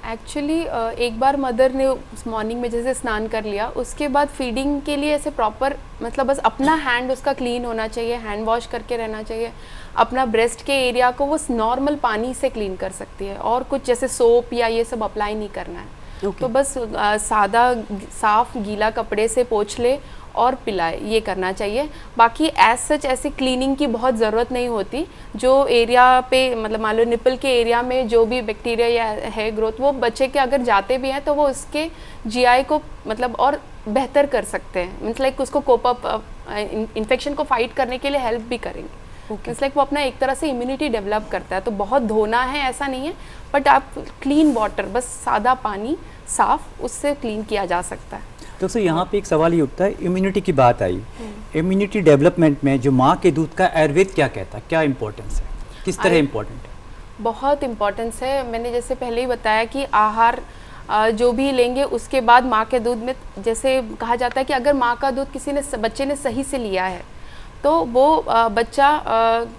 एक्चुअली एक बार मदर ने मॉर्निंग में जैसे स्नान कर लिया, उसके बाद फीडिंग के लिए ऐसे प्रॉपर मतलब बस अपना हैंड उसका क्लीन होना चाहिए, हैंड वॉश करके रहना चाहिए। अपना ब्रेस्ट के एरिया को वो नॉर्मल पानी से क्लीन कर सकती है और कुछ जैसे सोप या ये सब अप्लाई नहीं करना है। तो बस सादा साफ गीला कपड़े से पोंछ ले और पिलाए, ये करना चाहिए। बाकी एज सच ऐसी क्लीनिंग की बहुत ज़रूरत नहीं होती। जो एरिया पे मतलब मान लो निपल के एरिया में जो भी बैक्टीरिया या है ग्रोथ, वो बच्चे के अगर जाते भी हैं तो वो उसके जीआई को मतलब और बेहतर कर सकते हैं। मीन्स लाइक उसको कोप अप इन्फेक्शन को फाइट करने के लिए हेल्प भी करेंगे। मीन्स लाइक वो अपना एक तरह से इम्यूनिटी डेवलप करता है। तो बहुत धोना है ऐसा नहीं है, बट आप क्लीन वाटर, बस सादा पानी साफ, उससे क्लीन किया जा सकता है। तो सर यहाँ पे एक सवाल ये उठता है, इम्यूनिटी की बात आई, इम्यूनिटी डेवलपमेंट में जो माँ के दूध का आयुर्वेद क्या कहता है, क्या इम्पोर्टेंस है, किस तरह इम्पोर्टेंट है? बहुत इम्पोर्टेंस है। मैंने जैसे पहले ही बताया कि आहार जो भी लेंगे उसके बाद माँ के दूध में, जैसे कहा जाता है कि अगर माँ का दूध बच्चे ने सही से लिया है तो वो बच्चा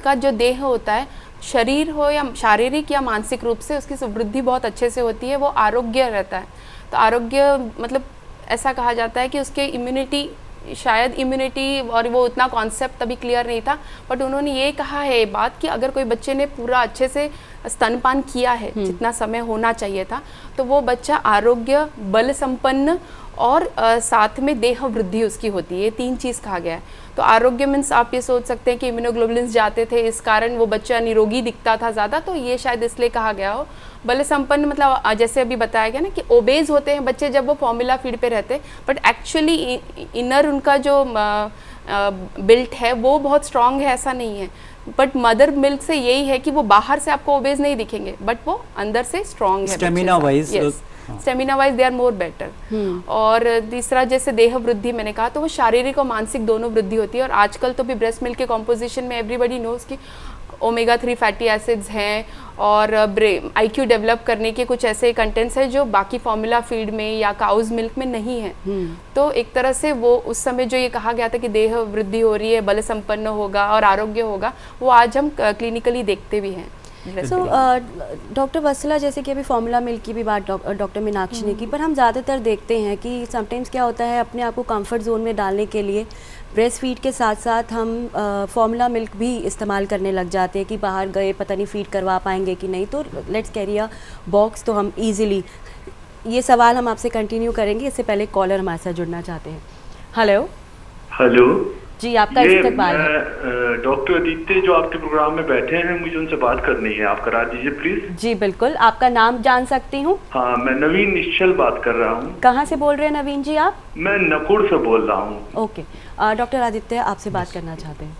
का जो देह होता है, शरीर हो या शारीरिक या मानसिक रूप से, उसकी वृद्धि बहुत अच्छे से होती है, वो आरोग्य रहता है। तो आरोग्य मतलब ऐसा कहा जाता है कि उसके इम्यूनिटी, शायद इम्यूनिटी, और वो उतना कॉन्सेप्ट तभी क्लियर नहीं था, बट उन्होंने ये कहा है बात कि अगर कोई बच्चे ने पूरा अच्छे से स्तनपान किया है जितना समय होना चाहिए था, तो वो बच्चा आरोग्य, बल संपन्न और साथ में देह वृद्धि उसकी होती है। ये 3 चीज़ कहा गया है। तो आरोग्य मीन्स आप ये सोच सकते हैं कि इम्यूनोग्लोबुलिन्स जाते थे, इस कारण वो बच्चा निरोगी दिखता था ज़्यादा, तो ये शायद इसलिए कहा गया हो। बल संपन्न मतलब जैसे अभी बताया गया ना कि ओबेज होते हैं बच्चे जब वो फॉर्मूला फीड पे रहते हैं, बट एक्चुअली इनर उनका जो बिल्ट है वो बहुत स्ट्रांग है, ऐसा नहीं है। बट मदर मिल्क से यही है कि वो बाहर से आपको ओबेज नहीं दिखेंगे, बट वो अंदर से स्ट्रांग है। Stamina wise stamina wise they are more better. और तीसरा जैसे देह वृद्धि मैंने कहा, तो वो शारीरिक और मानसिक दोनों वृद्धि होती है। और आजकल तो भी ब्रेस्ट मिल्क के कॉम्पोजिशन में एवरीबडी नोज कि ओमेगा 3 फैटी एसिड्स हैं और IQ डेवलप करने के कुछ ऐसे कंटेंट्स हैं जो बाकी फॉर्मूला फीड में या काउज मिल्क में नहीं है। तो एक तरह से वो उस समय जो ये कहा गया था कि देह वृद्धि हो रही है, बल संपन्न होगा और आरोग्य होगा, वो आज हम क्लिनिकली देखते भी हैं। सो डॉक्टर वत्सला, जैसे कि अभी फॉर्मूला मिल्क की भी बात डॉक्टर मीनाक्षी ने की, पर हम ज़्यादातर देखते हैं कि समटाइम्स क्या होता है, अपने आप को कंफर्ट जोन में डालने के लिए ब्रेस्ट फीड के साथ साथ हम फॉर्मूला मिल्क भी इस्तेमाल करने लग जाते हैं कि बाहर गए पता नहीं फीड करवा पाएंगे कि नहीं, तो लेट्स कैरी अ बॉक्स, तो हम इजीली ये सवाल हम आपसे कंटिन्यू करेंगे। इससे पहले कॉलर हमारे साथ जुड़ना चाहते हैं। हेलो हेलो जी, आपका इस्तकबाल है। डॉक्टर आदित्य जो आपके प्रोग्राम में बैठे हैं, मुझे उनसे बात करनी है, आप करा दीजिए प्लीज। जी बिल्कुल, आपका नाम जान सकती हूँ? हाँ, मैं नवीन निश्चल बात कर रहा हूँ। कहाँ से बोल रहे हैं नवीन जी आप? मैं नकुड़ से बोल रहा हूँ। ओके, डॉक्टर आदित्य आपसे बात करना चाहते हैं,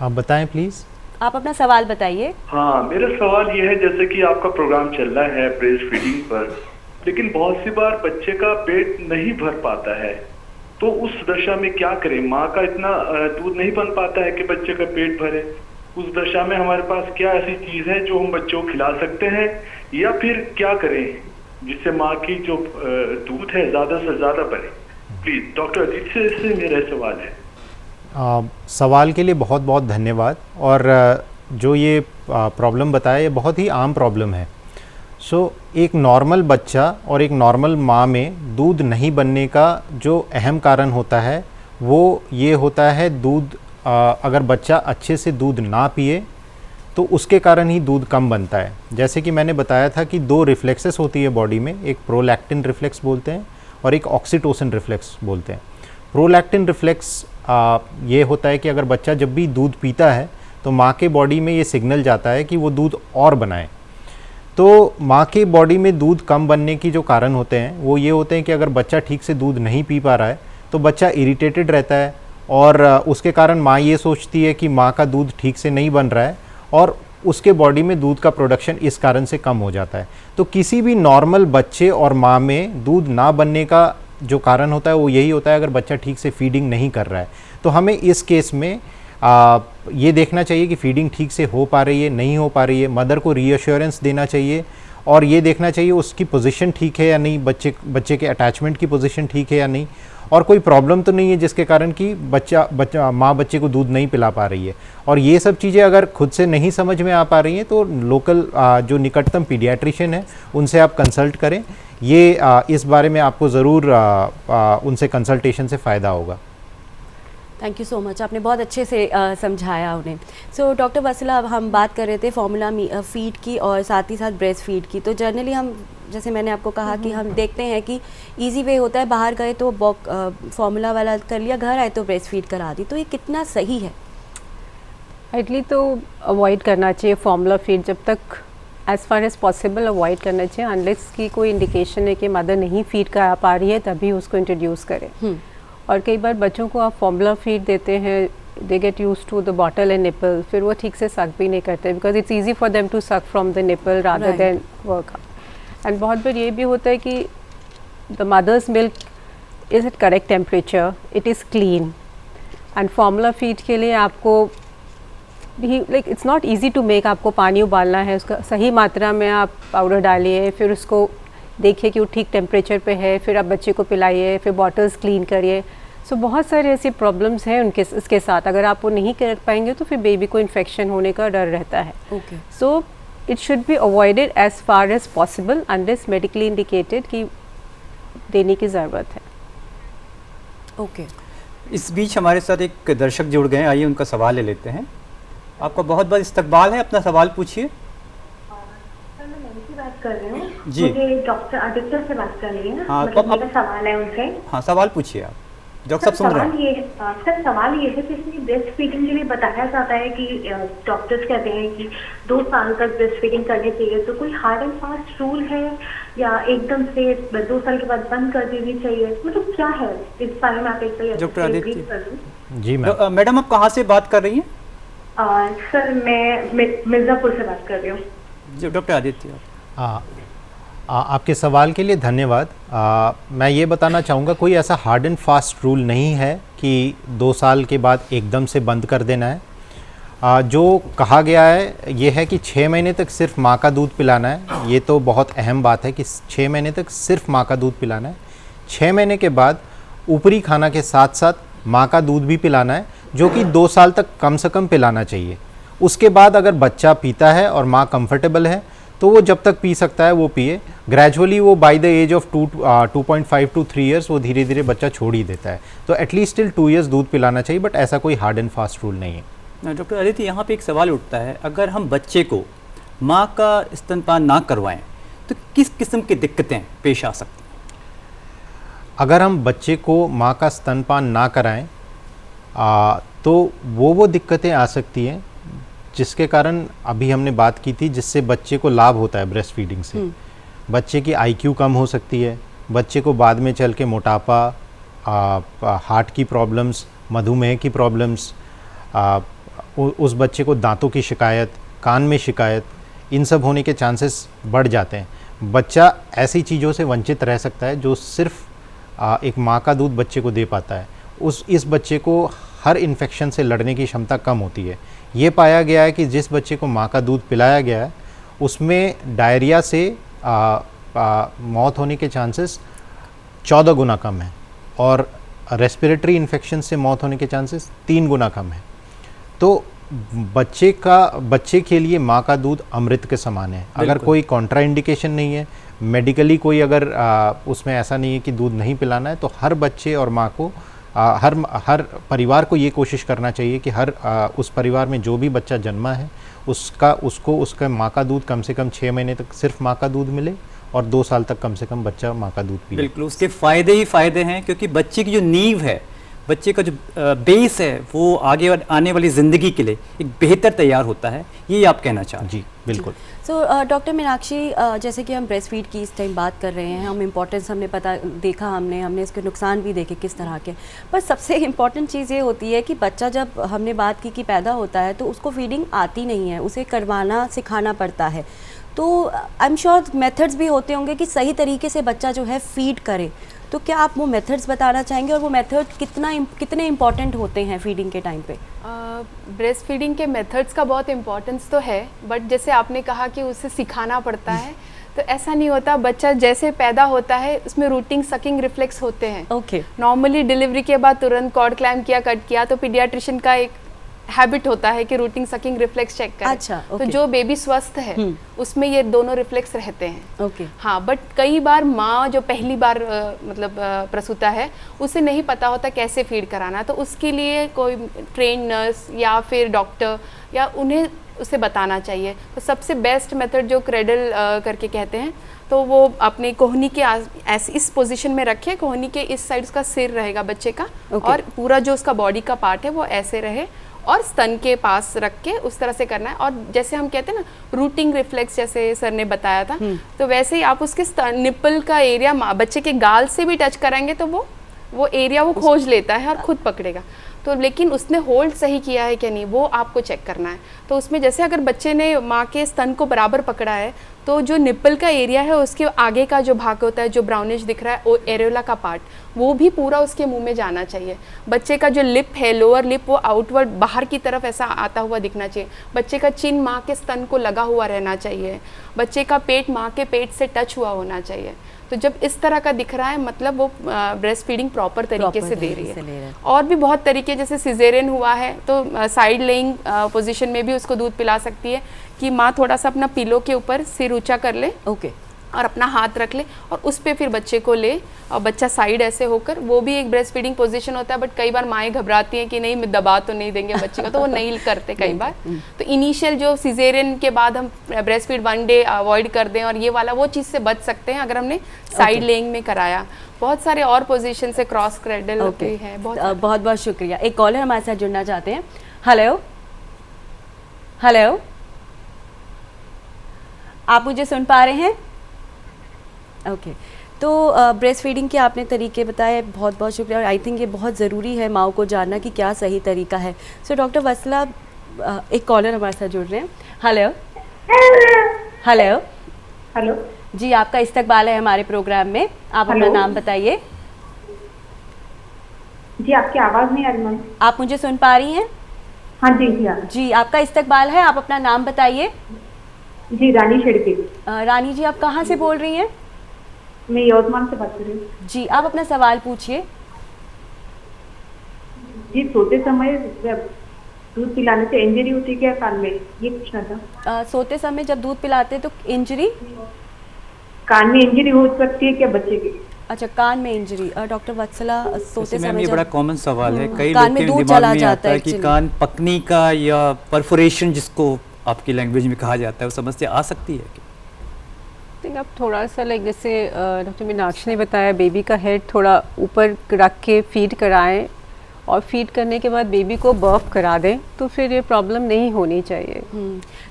आप बताएं प्लीज़। आप अपना सवाल बताइए। हाँ, मेरा सवाल ये है, जैसे कि आपका प्रोग्राम चल रहा है ब्रेस्ट फीडिंग पर, लेकिन बहुत सी बार बच्चे का पेट नहीं भर पाता है, तो उस दशा में क्या करें? माँ का इतना दूध नहीं बन पाता है कि बच्चे का पेट भरे। उस दशा में हमारे पास क्या ऐसी चीज है जो हम बच्चों को खिला सकते हैं, या फिर क्या करें जिससे माँ की जो दूध है ज्यादा से ज्यादा बने? प्लीज डॉक्टर आदित्य से मेरा सवाल है। सवाल के लिए बहुत बहुत धन्यवाद। और जो ये प्रॉब्लम बताया, ये बहुत ही आम प्रॉब्लम है। एक नॉर्मल बच्चा और एक नॉर्मल माँ में दूध नहीं बनने का जो अहम कारण होता है वो ये होता है, दूध अगर बच्चा अच्छे से दूध ना पिए तो उसके कारण ही दूध कम बनता है। जैसे कि मैंने बताया था कि 2 रिफ्लेक्सेस होती है बॉडी में, एक प्रोलैक्टिन रिफ्लेक्स बोलते हैं और एक ऑक्सीटोसिन रिफ्लेक्स बोलते हैं। प्रोलैक्टिन रिफ्लेक्स ये होता है कि अगर बच्चा जब भी दूध पीता है तो माँ के बॉडी में ये सिग्नल जाता है कि वो दूध और बनाए। तो माँ के बॉडी में दूध कम बनने की जो कारण होते हैं वो ये होते हैं कि अगर बच्चा ठीक से दूध नहीं पी पा रहा है तो बच्चा इरिटेटेड रहता है, और उसके कारण माँ ये सोचती है कि माँ का दूध ठीक से नहीं बन रहा है और उसके बॉडी में दूध का प्रोडक्शन इस कारण से कम हो जाता है। तो किसी भी नॉर्मल बच्चे और माँ में दूध ना बनने का जो कारण होता है वो यही होता है, अगर बच्चा ठीक से फीडिंग नहीं कर रहा है। तो हमें इस केस में ये देखना चाहिए कि फीडिंग ठीक से हो पा रही है, नहीं हो पा रही है। मदर को रीअश्योरेंस देना चाहिए और ये देखना चाहिए उसकी पोजीशन ठीक है या नहीं, बच्चे के अटैचमेंट की पोजीशन ठीक है या नहीं, और कोई प्रॉब्लम तो नहीं है जिसके कारण कि माँ बच्चे को दूध नहीं पिला पा रही है। और ये सब चीज़ें अगर खुद से नहीं समझ में आ पा रही हैं तो लोकल जो निकटतम पीडियाट्रिशियन है उनसे आप कंसल्ट करें। ये इस बारे में आपको ज़रूर उनसे कंसल्टेशन से फ़ायदा होगा। थैंक यू सो मच, आपने बहुत अच्छे से समझाया उन्हें। सो डॉक्टर वत्सला, अब हम बात कर रहे थे फॉर्मूला फीड की और साथ ही साथ ब्रेस्ट फीड की। तो जनरली हम, जैसे मैंने आपको कहा कि हम देखते हैं कि इजी वे होता है, बाहर गए तो फॉर्मूला वाला कर लिया, घर आए तो ब्रेस्ट फीड करा दी। तो ये कितना सही है? आइडली तो अवॉइड करना चाहिए फॉर्मूला फीड, जब तक as far as possible avoid करना चाहिए, अनलेस की कोई इंडिकेशन है कि मदर नहीं फीड करा पा रही है तभी उसको इंट्रोड्यूस करें। और कई बार बच्चों को आप फॉर्मूला फीड देते हैं, they get use to the bottle and nipple, फिर वो ठीक से सक भी नहीं करते because it's easy for them to suck from the nipple rather than work. And बहुत बार ये भी होता है कि the mother's milk is at correct temperature, it is clean. And formula feed के लिए आपको भी like it's not easy to make, आपको पानी उबालना है, उसका सही मात्रा में आप पाउडर डालिए, फिर उसको देखिए कि वो ठीक टेम्परेचर पे है, फिर आप बच्चे को पिलाइए, फिर बॉटल्स क्लीन करिए। सो बहुत सारे ऐसी प्रॉब्लम्स हैं इसके साथ, अगर आप वो नहीं कर पाएंगे तो फिर बेबी को इन्फेक्शन होने का डर रहता है। So it should be avoided as far as possible unless medically indicated कि देने की ज़रूरत है। ओके, इस बीच हमारे साथ एक दर्शक जुड़ गए हैं, आइए उनका सवाल ले लेते हैं। आपका बहुत बहुत इस्तकबाल है, अपना सवाल पूछिए। बात कर रही हूँ जी, मुझे डॉक्टर आदित्य से बात करनी है। हाँ, मतलब तो मेरा सवाल है उनसे। हाँ, सवाल पूछिए आप, डॉक्टर साहब सुन रहे हैं। सर सवाल ये है कि इसमें ब्रेस्ट फीडिंग के लिए बताया जाता है कि डॉक्टर्स कहते हैं कि 2 साल तक ब्रेस्ट फीडिंग करनी चाहिए, तो कोई हार्ड एंड फास्ट रूल है या एकदम से 2 साल के बाद बंद कर देनी चाहिए, मतलब क्या है इस बारे में आप एक डॉक्टर आदित्य जी मैडम, आप कहाँ से बात कर रही हैं? सर मैं मिर्ज़ापुर से बात कर रही हूँ। डॉक्टर आदित्य, आपके सवाल के लिए धन्यवाद। मैं ये बताना चाहूँगा, कोई ऐसा हार्ड एंड फास्ट रूल नहीं है कि 2 साल के बाद एकदम से बंद कर देना है। जो कहा गया है ये है कि 6 महीने तक सिर्फ माँ का दूध पिलाना है। ये तो बहुत अहम बात है कि 6 महीने तक सिर्फ माँ का दूध पिलाना है। 6 महीने के बाद ऊपरी खाना के साथ साथ माँ का दूध भी पिलाना है, जो कि 2 साल तक कम से कम पिलाना चाहिए। उसके बाद अगर बच्चा पीता है और माँ कंफर्टेबल है तो वो जब तक पी सकता है वो पिए। ग्रेजुअली वो by the age of 2.5 to 3 years वो धीरे धीरे बच्चा छोड़ ही देता है। तो एटलीस्ट टिल 2 years दूध पिलाना चाहिए, बट ऐसा कोई हार्ड एंड फास्ट रूल नहीं है। डॉक्टर अदिति, यहाँ पे एक सवाल उठता है, अगर हम बच्चे को माँ का स्तनपान ना करवाएं तो किस किस्म की दिक्कतें पेश आ सकती हैं? अगर हम बच्चे को माँ का स्तनपान ना कराएं तो वो दिक्कतें आ सकती हैं जिसके कारण अभी हमने बात की थी, जिससे बच्चे को लाभ होता है ब्रेस्ट फीडिंग से। बच्चे की IQ कम हो सकती है, बच्चे को बाद में चल के मोटापा, हार्ट की प्रॉब्लम्स, मधुमेह की प्रॉब्लम्स, उस बच्चे को दांतों की शिकायत, कान में शिकायत, इन सब होने के चांसेस बढ़ जाते हैं। बच्चा ऐसी चीज़ों से वंचित रह सकता है जो सिर्फ एक माँ का दूध बच्चे को दे पाता है। इस बच्चे को हर इन्फेक्शन से लड़ने की क्षमता कम होती है। ये पाया गया है कि जिस बच्चे को माँ का दूध पिलाया गया है उसमें डायरिया से मौत होने के चांसेस 14 गुना कम है और रेस्पिरेटरी इन्फेक्शन से मौत होने के चांसेस 3 गुना कम है। तो बच्चे के लिए माँ का दूध अमृत के समान है। अगर कोई कॉन्ट्राइंडिकेशन नहीं है, मेडिकली कोई अगर उसमें ऐसा नहीं है कि दूध नहीं पिलाना है, तो हर बच्चे और माँ को हर परिवार को ये कोशिश करना चाहिए कि उस परिवार में जो भी बच्चा जन्मा है उसका माँ का दूध कम से कम 6 महीने तक सिर्फ माँ का दूध मिले और 2 साल तक कम से कम बच्चा माँ का दूध पिए। बिल्कुल, उसके फ़ायदे ही फ़ायदे हैं, क्योंकि बच्चे की जो नींव है, बच्चे का जो बेस है, वो आगे आने वाली ज़िंदगी के लिए एक बेहतर तैयार होता है। ये आप कहना चाह रहे हैं? जी बिल्कुल। सो डॉक्टर मीनाक्षी, जैसे कि हम ब्रेस्ट फीड की इस टाइम बात कर रहे हैं, हम इम्पोर्टेंस हमने देखा, हमने इसके नुकसान भी देखे किस तरह के। पर सबसे इम्पॉर्टेंट चीज़ ये होती है कि बच्चा जब हमने बात की कि पैदा होता है तो उसको फीडिंग आती नहीं है, उसे करवाना सिखाना पड़ता है। तो आई एम श्योर मेथड्स भी होते होंगे कि सही तरीके से बच्चा जो है फीड करे। तो क्या आप वो मेथड्स बताना चाहेंगे, और वो मेथड कितने इम्पॉर्टेंट होते हैं फीडिंग के टाइम पे? ब्रेस्ट फीडिंग के मेथड्स का बहुत इम्पोर्टेंस तो है, बट जैसे आपने कहा कि उसे सिखाना पड़ता है, तो ऐसा नहीं होता। बच्चा जैसे पैदा होता है उसमें रूटिंग सकिंग रिफ्लेक्स होते हैं। ओके। नॉर्मली डिलीवरी के बाद तुरंत कॉर्ड क्लैम्प किया, कट किया, तो पीडियाट्रिशियन का एक हैबिट होता है कि रूटिंग सकिंग रिफ्लेक्स चेक करें। अच्छा, तो जो बेबी स्वस्थ है उसमें ये दोनों रिफ्लेक्स रहते हैं। ओके। हाँ, बट कई बार माँ जो पहली बार प्रसूता है उसे नहीं पता होता कैसे फीड कराना, तो उसके लिए कोई ट्रेन नर्स या फिर डॉक्टर या उन्हें उसे बताना चाहिए। तो सबसे बेस्ट मेथड जो क्रेडल करके कहते हैं, तो वो अपने कोहनी के ऐसे इस पोजीशन में रखे, कोहनी के इस साइड उसका सिर रहेगा बच्चे का, और पूरा जो उसका बॉडी का पार्ट है वो ऐसे रहे और स्तन के पास रख के उस तरह से करना है। और जैसे हम कहते हैं ना रूटिंग रिफ्लेक्स, जैसे सर ने बताया था, तो वैसे ही आप उसके निप्पल का एरिया बच्चे के गाल से भी टच कराएंगे तो वो एरिया वो खोज लेता है और खुद पकड़ेगा। तो लेकिन उसने होल्ड सही किया है क्या नहीं, वो आपको चेक करना है। तो उसमें जैसे अगर बच्चे ने माँ के स्तन को बराबर पकड़ा है, तो जो निप्पल का एरिया है उसके आगे का जो भाग होता है, जो ब्राउनिश दिख रहा है, वो एरेोला का पार्ट, वो भी पूरा उसके मुंह में जाना चाहिए। बच्चे का जो लिप है, लोअर लिप, वो आउटवर्ड बाहर की तरफ ऐसा आता हुआ दिखना चाहिए। बच्चे का चिन माँ के स्तन को लगा हुआ रहना चाहिए। बच्चे का पेट माँ के पेट से टच हुआ होना चाहिए। तो जब इस तरह का दिख रहा है, मतलब वो ब्रेस्ट फीडिंग प्रॉपर तरीके से दे रही है। और भी बहुत तरीके, जैसे सिजेरियन हुआ है तो साइड लेइंग पोजीशन में भी उसको दूध पिला सकती है कि माँ थोड़ा सा अपना पिलो के ऊपर सिर ऊंचा कर ले, ओके, और अपना हाथ रख ले और उस पे फिर बच्चे को ले, और बच्चा साइड ऐसे होकर, वो भी एक ब्रेस्ट फीडिंग पोजीशन होता है। बट कई बार माएँ घबराती हैं कि नहीं दबा तो नहीं देंगे बच्चे का, तो वो नहीं करते कई बार। तो इनिशियल जो सिजेरियन के बाद हम ब्रेस्ट फीड 1 डे अवॉइड कर दें, और ये वाला वो चीज़ से बच सकते हैं अगर हमने साइड लेइंग में कराया। बहुत सारे और पोजीशन से क्रॉस क्रेडल भी है। बहुत बहुत शुक्रिया। एक कॉलर हमारे साथ जुड़ना चाहते हैं। हेलो हेलो, आप मुझे सुन पा रहे हैं? ओके। तो ब्रेस्ट फीडिंग के आपने तरीके बताए, बहुत बहुत शुक्रिया। और आई थिंक ये बहुत ज़रूरी है माओ को जानना कि क्या सही तरीका है। सो डॉक्टर वत्सला, एक कॉलर हमारे साथ जुड़ रहे हैं। हेलो हेलो हेलो, जी, आपका इस्तकबाल है हमारे प्रोग्राम में। आप अपना हेलो। नाम बताइए। जी, आपकी आवाज़ नहीं आ रही मैम। आप मुझे सुन पा रही हैं? हाँ जी जी, हाँ जी, आपका इस्तकबाल है। आप अपना नाम बताइए। जी, रानी शेड़के। रानी जी, आप कहाँ से बोल रही हैं? मैं यवतमाल से बात कर रही हूँ। जी, आप अपना सवाल पूछिए। जी, सोते समय दूध पिलाने से इंजरी होती है क्या कान में, ये पूछना था। सोते समय जब दूध पिलाते हैं तो इंजरी, कान में इंजरी हो सकती है क्या बच्चे की? अच्छा, कान में इंजरी। डॉक्टर वत्सला, सोते वैसे मैम समय ये बड़ा जब कॉमन सवाल है, कई कान लोग में के दूध दिमाग चला में जाता आता है है कि actually। कान पकनी का या परफोरेशन जिसको आपकी लैंग्वेज में कहा जाता है, वो समस्या आ सकती है क्या? थिंक आप थोड़ा सा लाइक जैसे डॉक्टर मीनाक्षी ने बताया, बेबी का हेड थोड़ा ऊपर रख के फीड कराएं और फीड करने के बाद बेबी को बर्फ करा दें, तो फिर ये प्रॉब्लम नहीं होनी चाहिए।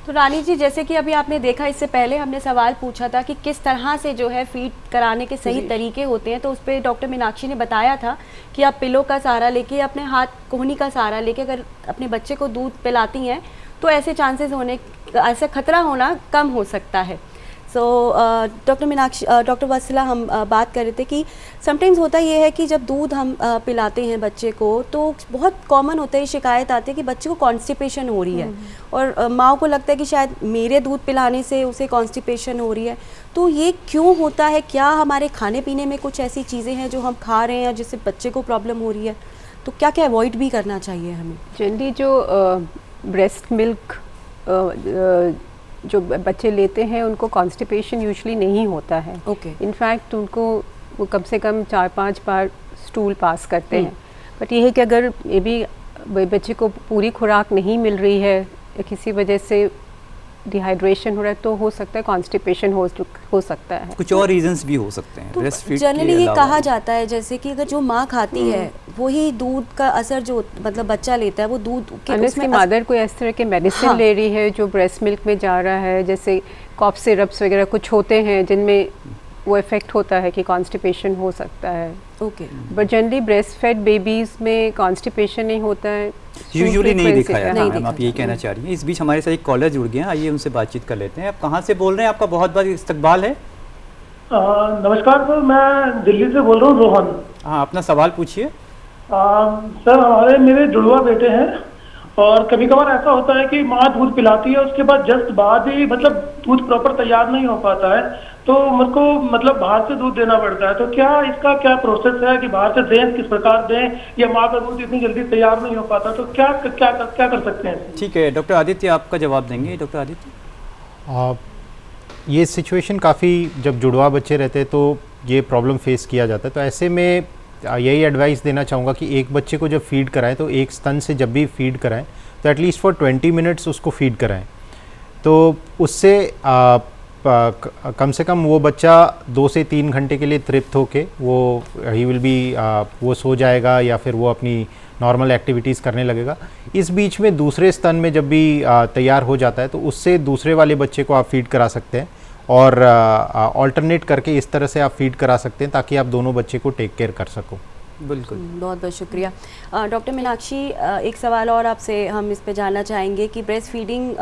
तो रानी जी, जैसे कि अभी आपने देखा, इससे पहले हमने सवाल पूछा था कि किस तरह से जो है फीड कराने के सही तरीके होते हैं, तो उस पर डॉक्टर मीनाक्षी ने बताया था कि आप पिलो का सहारा लेके, अपने हाथ कोहनी का सहारा लेके अगर अपने बच्चे को दूध पिलाती हैं तो ऐसे चांसेस होने, ऐसा खतरा होना कम हो सकता है। सो डॉक्टर मीनाक्षी, डॉक्टर वत्सला, हम बात कर रहे थे कि समटाइम्स होता ये है कि जब दूध हम पिलाते हैं बच्चे को, तो बहुत कॉमन होता है, शिकायत आती है कि बच्चे को कॉन्स्टिपेशन हो रही है और माँ को लगता है कि शायद मेरे दूध पिलाने से उसे कॉन्स्टिपेशन हो रही है। तो ये क्यों होता है? क्या हमारे खाने पीने में कुछ ऐसी चीज़ें हैं जो हम खा रहे हैं जिससे बच्चे को प्रॉब्लम हो रही है? तो क्या क्या अवॉइड भी करना चाहिए हमें? जनरली जो ब्रेस्ट मिल्क जो बच्चे लेते हैं उनको कॉन्स्टिपेशन यूजुअली नहीं होता है। ओके। इनफैक्ट उनको वो कम से कम 4-5 बार स्टूल पास करते हैं। बट ये है कि अगर ये भी बच्चे को पूरी खुराक नहीं मिल रही है या किसी वजह से डिहाइड्रेशन हो रहा है, तो हो सकता है कॉन्स्टिपेशन हो सकता है। कुछ और रीजंस भी हो सकते हैं तो ब्रेस्ट फीड के जनरली ये अलावा। कहा जाता है जैसे कि अगर जो माँ खाती है वही दूध का असर जो मतलब बच्चा लेता है वो दूध के अनलेस उसमें की मदर कोई इस तरह के मेडिसिन हाँ। ले रही है जो ब्रेस्ट मिल्क में जा रहा है, जैसे कॉफ सिरप्स वगैरह कुछ होते हैं जिनमें वो इफेक्ट होता है कि कॉन्स्टिपेशन हो सकता है। Okay. But generally breast fed babies में कॉन्स्टिपेशन नहीं होता है, यूजुअली नहीं frequency दिखाया का। जाता नहीं मैम, आप दिखा यही कहना चाह रही हैं। इस बीच हमारे साथ एक कॉलर जुड़ गए हैं, आइए उनसे बातचीत कर लेते हैं। आप कहाँ से बोल रहे हैं? आपका बहुत बहुत इस्तकबाल है। नमस्कार सर, मैं दिल्ली से बोल रहा हूँ, रोहन। हाँ, अपना सवाल पूछिए। सर, हमारे मेरे जुड़वा बेटे हैं और कभी कभार ऐसा होता है कि माँ दूध पिलाती है, उसके बाद जस्ट बाद ही मतलब दूध प्रॉपर तैयार नहीं हो पाता है, तो मेरे को मतलब बाहर से दूध देना पड़ता है। तो क्या इसका क्या प्रोसेस है कि बाहर से दें, किस प्रकार दें, या माँ का दूध इतनी जल्दी तैयार नहीं हो पाता, तो क्या क्या क्या कर सकते हैं? ठीक है, डॉक्टर आदित्य आपका जवाब देंगे। डॉक्टर आदित्य, ये सिचुएशन काफ़ी, जब जुड़वा बच्चे रहते हैं तो ये प्रॉब्लम फेस किया जाता है। तो ऐसे में यही एडवाइस देना चाहूँगा कि एक बच्चे को जब फीड कराएं तो एक स्तन से जब भी फीड कराएं तो एटलीस्ट फॉर 20 मिनट्स उसको फीड कराएं। तो उससे कम से कम वो बच्चा 2 से 3 घंटे के लिए तृप्त होके वो सो जाएगा या फिर वो अपनी नॉर्मल एक्टिविटीज़ करने लगेगा। इस बीच में दूसरे स्तन में जब भी तैयार हो जाता है तो उससे दूसरे वाले बच्चे को आप फीड करा सकते हैं और ऑल्टरनेट करके इस तरह से आप फीड करा सकते हैं ताकि आप दोनों बच्चे को टेक केयर कर सको। बिल्कुल। बहुत बहुत शुक्रिया। डॉक्टर मीनाक्षी, एक सवाल और आपसे हम इस पे जानना चाहेंगे कि ब्रेस्ट फीडिंग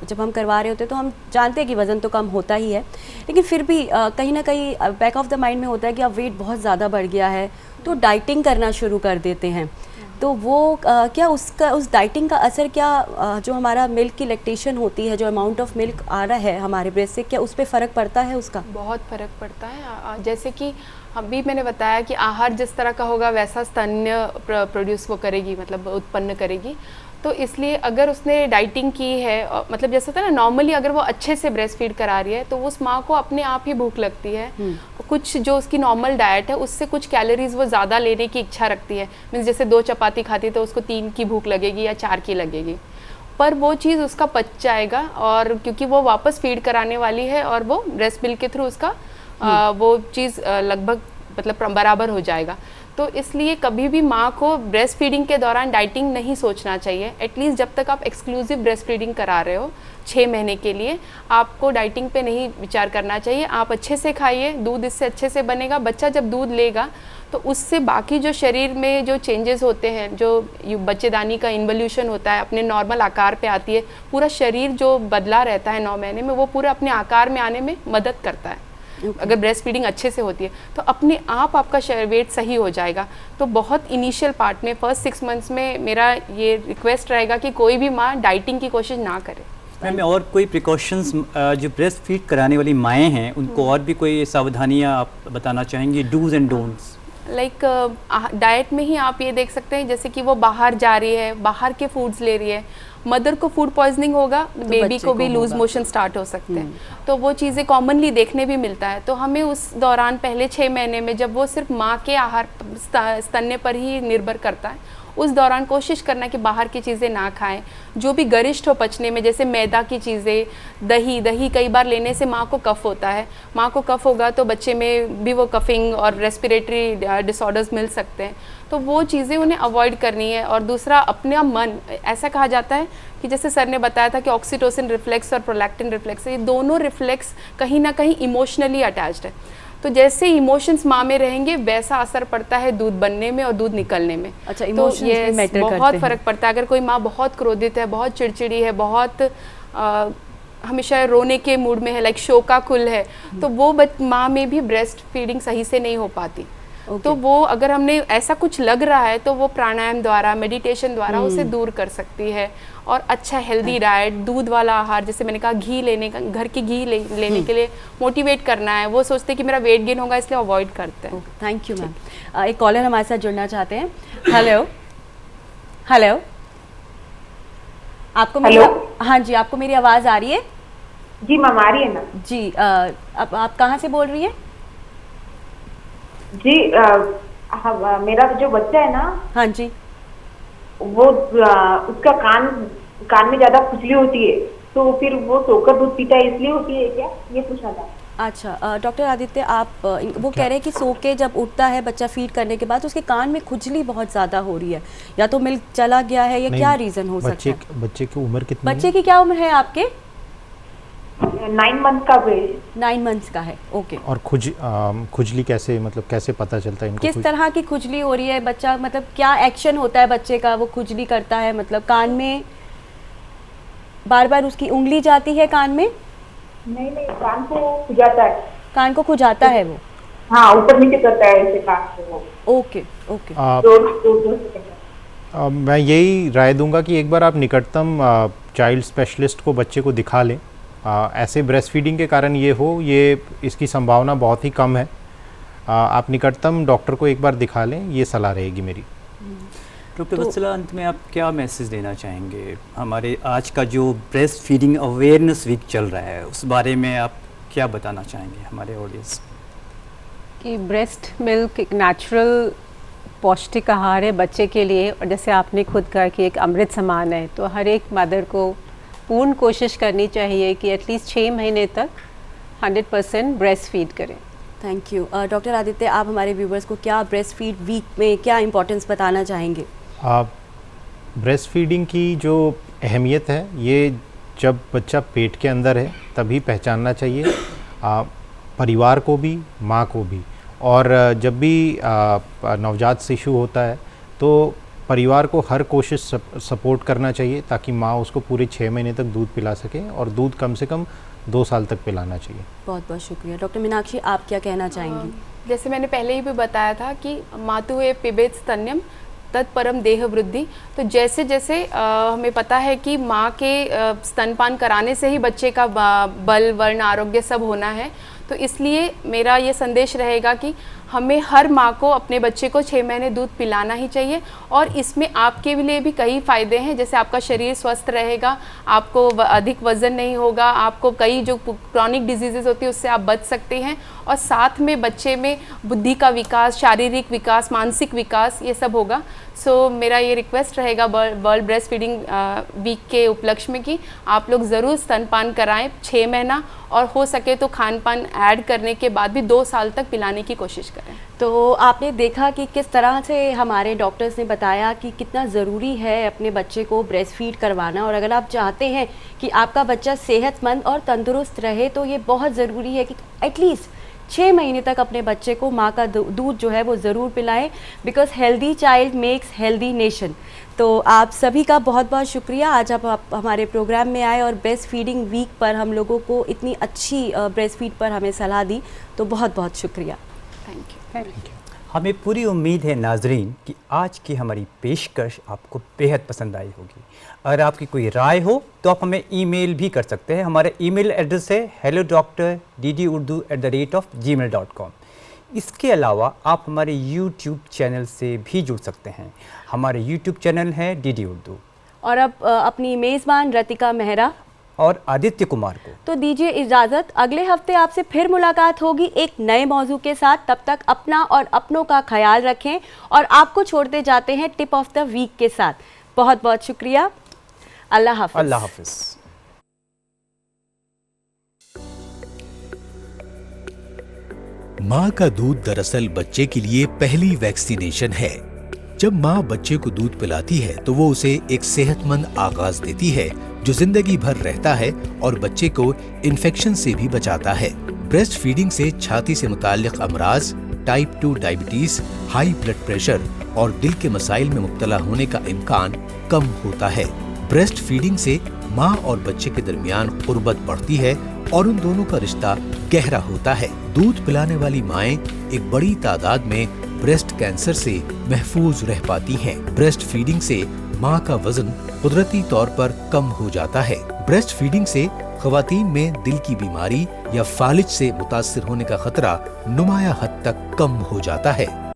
जब हम करवा रहे होते हैं तो हम जानते हैं कि वज़न तो कम होता ही है, लेकिन फिर भी कहीं ना कहीं बैक ऑफ द माइंड में होता है कि अब वेट बहुत ज़्यादा बढ़ गया है, तो डाइटिंग करना शुरू कर देते हैं। तो वो क्या उस डाइटिंग का असर क्या जो हमारा मिल्क की लैक्टेशन होती है, जो अमाउंट ऑफ मिल्क आ रहा है हमारे ब्रेस्ट से, क्या उस पर फ़र्क पड़ता है उसका? बहुत फ़र्क पड़ता है। जैसे कि अभी मैंने बताया कि आहार जिस तरह का होगा वैसा स्तन्य प्रोड्यूस वो करेगी, मतलब उत्पन्न करेगी। तो इसलिए अगर उसने डाइटिंग की है, मतलब जैसे होता है ना, नॉर्मली अगर वो अच्छे से ब्रेस्ट फीड करा रही है तो उस माँ को अपने आप ही भूख लगती है। कुछ जो उसकी नॉर्मल डाइट है उससे कुछ कैलोरीज वो ज़्यादा लेने की इच्छा रखती है। मीन्स जैसे 2 चपाती खाती है तो उसको 3 की भूख लगेगी या 4 की लगेगी, पर वो चीज़ उसका पच जाएगा, और क्योंकि वो वापस फीड कराने वाली है और वो ब्रेस्ट मिल्क के थ्रू उसका वो चीज़ लगभग मतलब बराबर हो जाएगा। तो इसलिए कभी भी माँ को ब्रेस्ट फीडिंग के दौरान डाइटिंग नहीं सोचना चाहिए। एटलीस्ट जब तक आप एक्सक्लूसिव ब्रेस्ट फीडिंग करा रहे हो 6 महीने के लिए, आपको डाइटिंग पे नहीं विचार करना चाहिए। आप अच्छे से खाइए, दूध इससे अच्छे से बनेगा। बच्चा जब दूध लेगा तो उससे बाकी जो शरीर में जो चेंजेस होते हैं, जो बच्चेदानी का इन्वोल्यूशन होता है, अपने नॉर्मल आकार पे आती है, पूरा शरीर जो बदला रहता है 9 महीने में, वो पूरा अपने आकार में आने में मदद करता है। अगर ब्रेस्ट फीडिंग अच्छे से होती है तो अपने आप आपका वेट सही हो जाएगा। तो बहुत इनिशियल पार्ट में फर्स्ट 6 मंथ्स में मेरा ये रिक्वेस्ट रहेगा कि कोई भी माँ डाइटिंग की कोशिश ना करे। मैम, और कोई प्रिकॉशंस जो ब्रेस्ट फीड कराने वाली माएँ हैं उनको और भी कोई सावधानियाँ आप बताना चाहेंगी, do's and don'ts? Like diet में ही आप ये देख सकते हैं, जैसे कि वो बाहर जा रही है, बाहर के फूड्स ले रही है, मदर को फूड पॉइजनिंग होगा, बेबी को भी लूज मोशन स्टार्ट हो सकते हैं। तो वो चीज़ें कॉमनली देखने भी मिलता है। तो हमें उस दौरान पहले 6 महीने में, जब वो सिर्फ माँ के आहार स्तन्य पर ही निर्भर करता है, उस दौरान कोशिश करना कि बाहर की चीज़ें ना खाएं, जो भी गरिष्ठ हो पचने में, जैसे मैदा की चीज़ें, दही कई बार लेने से माँ को कफ होता है। माँ को कफ होगा तो बच्चे में भी वो कफिंग और रेस्पिरेटरी डिसऑर्डर्स मिल सकते हैं। तो वो चीज़ें उन्हें अवॉइड करनी है। और दूसरा, अपना मन, ऐसा कहा जाता है कि जैसे सर ने बताया था कि ऑक्सीटोसिन रिफ्लेक्स और प्रोलैक्टिन रिफ्लेक्स, ये दोनों रिफ्लेक्स कहीं ना कहीं इमोशनली अटैच्ड है। तो जैसे इमोशंस माँ में रहेंगे वैसा असर पड़ता है दूध बनने में और दूध निकलने में। अच्छा, तो इमोशंस ये भी मैटर करते बहुत हैं। फर्क पड़ता है। अगर कोई माँ बहुत क्रोधित है, बहुत चिड़चिड़ी है, बहुत हमेशा रोने के मूड में है, लाइक शोकाकुल है, तो वो माँ में भी ब्रेस्ट फीडिंग सही से नहीं हो पाती। तो वो अगर हमने ऐसा कुछ लग रहा है तो वो प्राणायाम द्वारा, मेडिटेशन द्वारा उसे दूर कर सकती है। और अच्छा हेल्दी डाइट, दूध वाला आहार, जैसे मैंने कहा घी लेने का, घर की घी लेने के लिए मोटिवेट करना है। वो सोचते हैं कि मेरा वेट गेन होगा इसलिए अवॉइड करते हैं। Thank you ma'am. एक कॉलर हमारे साथ जुड़ना चाहते हैं। हेलो हेलो, आपको मेरी, हाँ जी, आपको मेरी आवाज़ आ रही है? जी मैम, आ रही है ना जी। अब आप कहाँ से बोल रही है? जी मेरा जो बच्चा है ना, हाँ जी, वो उसका कान में ज्यादा खुजली होती है, तो फिर वो सोकर दूध पीता है, इसलिए होती है क्या, ये पूछना था। अच्छा डॉक्टर आदित्य, आप वो कह रहे हैं कि सो के जब उठता है बच्चा फीड करने के बाद उसके कान में खुजली बहुत ज़्यादा हो रही है, या तो मिल्क चला गया है, या क्या रीज़न हो सकता है? बच्चे की उम्र कितनी है? बच्चे की क्या उम्र है आपके? 9 मंथ का है। 9 मंथ्स का है, ओके। और खुजली कैसे, मतलब कैसे पता चलता है इनको? किस तरह की खुजली हो रही है? बच्चा, मतलब क्या एक्शन होता है बच्चे का, वो खुजली करता है? मतलब कान में बार बार उसकी उंगली जाती है कान में? नहीं, कान को खुजाता है। कान को खुजाता है वो? हाँ, ऊपर नीचे करता है ऐसे कान को। Okay okay. मैं यही राय दूंगा कि एक बार आप निकटतम चाइल्ड स्पेशलिस्ट को बच्चे को दिखा लें। ऐसे ब्रेस्ट फीडिंग के कारण ये हो, ये इसकी संभावना बहुत ही कम है। आप निकटतम डॉक्टर को एक बार दिखा लें, ये सलाह रहेगी मेरी। डॉक्टर वत्सला, अंत में आप क्या मैसेज देना चाहेंगे? हमारे आज का जो ब्रेस्ट फीडिंग अवेयरनेस वीक चल रहा है, उस बारे में आप क्या बताना चाहेंगे हमारे ऑडियंस? कि ब्रेस्ट मिल्क एक नेचुरल पौष्टिक आहार है बच्चे के लिए, और जैसे आपने खुद कहा कि एक अमृत समान है। तो हर एक मदर को पूर्ण कोशिश करनी चाहिए कि एटलीस्ट 6 महीने तक 100% ब्रेस्ट फीड करें। Thank you. डॉक्टर आदित्य, आप हमारे व्यूवर्स को क्या ब्रेस्ट फीड वीक में क्या इंपॉर्टेंस बताना चाहेंगे? ब्रेस्ट फीडिंग की जो अहमियत है, ये जब बच्चा पेट के अंदर है तभी पहचानना चाहिए, परिवार को भी, माँ को भी। और जब भी नवजात शिशु होता है तो परिवार को हर कोशिश सपोर्ट करना चाहिए ताकि माँ उसको पूरे 6 महीने तक दूध पिला सके, और दूध कम से कम 2 साल तक पिलाना चाहिए। बहुत बहुत शुक्रिया। डॉक्टर मीनाक्षी, आप क्या कहना चाहेंगी? जैसे मैंने पहले ही भी बताया था कि मातुः पिबेत स्तन्यम तत्परम देह वृद्धि। तो जैसे जैसे हमें पता है कि माँ के स्तनपान कराने से ही बच्चे का बल, वर्ण, आरोग्य सब होना है। तो इसलिए मेरा ये संदेश रहेगा कि हमें हर माँ को अपने बच्चे को 6 महीने दूध पिलाना ही चाहिए। और इसमें आपके लिए भी कई फ़ायदे हैं, जैसे आपका शरीर स्वस्थ रहेगा, आपको अधिक वज़न नहीं होगा, आपको कई जो क्रॉनिक डिजीज़ेज़ होती है उससे आप बच सकते हैं, और साथ में बच्चे में बुद्धि का विकास, शारीरिक विकास, मानसिक विकास ये सब होगा। सो मेरा ये रिक्वेस्ट रहेगा वर्ल्ड ब्रेस्ट फीडिंग वीक के उपलक्ष्य में कि आप लोग ज़रूर स्तनपान कराएं 6 महीना, और हो सके तो खान पान ऐड करने के बाद भी 2 साल तक पिलाने की कोशिश करें। तो आपने देखा कि किस तरह से हमारे डॉक्टर्स ने बताया कि कितना ज़रूरी है अपने बच्चे को ब्रेस्ट फीड करवाना, और अगर आप चाहते हैं कि आपका बच्चा सेहतमंद और तंदुरुस्त रहे तो ये बहुत ज़रूरी है कि एटलीस्ट 6 महीने तक अपने बच्चे को माँ का दूध जो है वो ज़रूर पिलाएं, because healthy child makes healthy nation. तो आप सभी का बहुत बहुत शुक्रिया, आज आप हमारे प्रोग्राम में आए और ब्रेस्ट फीडिंग वीक पर हम लोगों को इतनी अच्छी ब्रेस्ट फीड पर हमें सलाह दी, तो बहुत बहुत शुक्रिया। Thank you. हमें पूरी उम्मीद है नाजरीन कि आज की हमारी पेशकश आपको बेहद पसंद आई होगी। अगर आपकी कोई राय हो तो आप हमें ईमेल भी कर सकते हैं। हमारा ईमेल एड्रेस है hello.ddurdu@gmail.com। इसके अलावा आप हमारे YouTube चैनल से भी जुड़ सकते हैं। हमारे YouTube चैनल है DD उर्दू। और अब अपनी मेज़बान रतिका मेहरा और आदित्य कुमार को तो दीजिए इजाज़त। अगले हफ्ते आपसे फिर मुलाकात होगी एक नए मौजू के साथ। तब तक अपना और अपनों का ख्याल रखें, और आपको छोड़ते जाते हैं टिप ऑफ द वीक के साथ। बहुत बहुत शुक्रिया। अल्लाह हाफ़िज़। अल्लाह हाफ़िज़। माँ का दूध दरअसल बच्चे के लिए पहली वैक्सीनेशन है। जब माँ बच्चे को दूध पिलाती है तो वो उसे एक सेहतमंद आगाज देती है जो जिंदगी भर रहता है और बच्चे को इन्फेक्शन से भी बचाता है। ब्रेस्ट फीडिंग से छाती से मुताल्लिक अमराज, type 2 diabetes, high blood pressure और दिल के मसाइल में मुब्तला होने का इम्कान कम होता है। ब्रेस्ट फीडिंग से माँ और बच्चे के दरमियान कुर्बत बढ़ती है और उन दोनों का रिश्ता गहरा होता है। दूध पिलाने वाली माएं एक बड़ी तादाद में ब्रेस्ट कैंसर से महफूज रह पाती हैं। ब्रेस्ट फीडिंग से माँ का वजन कुदरती तौर पर कम हो जाता है। ब्रेस्ट फीडिंग से ख़वातीन में दिल की बीमारी या फालिज से मुतासिर होने का खतरा नुमाया हद तक कम हो जाता है।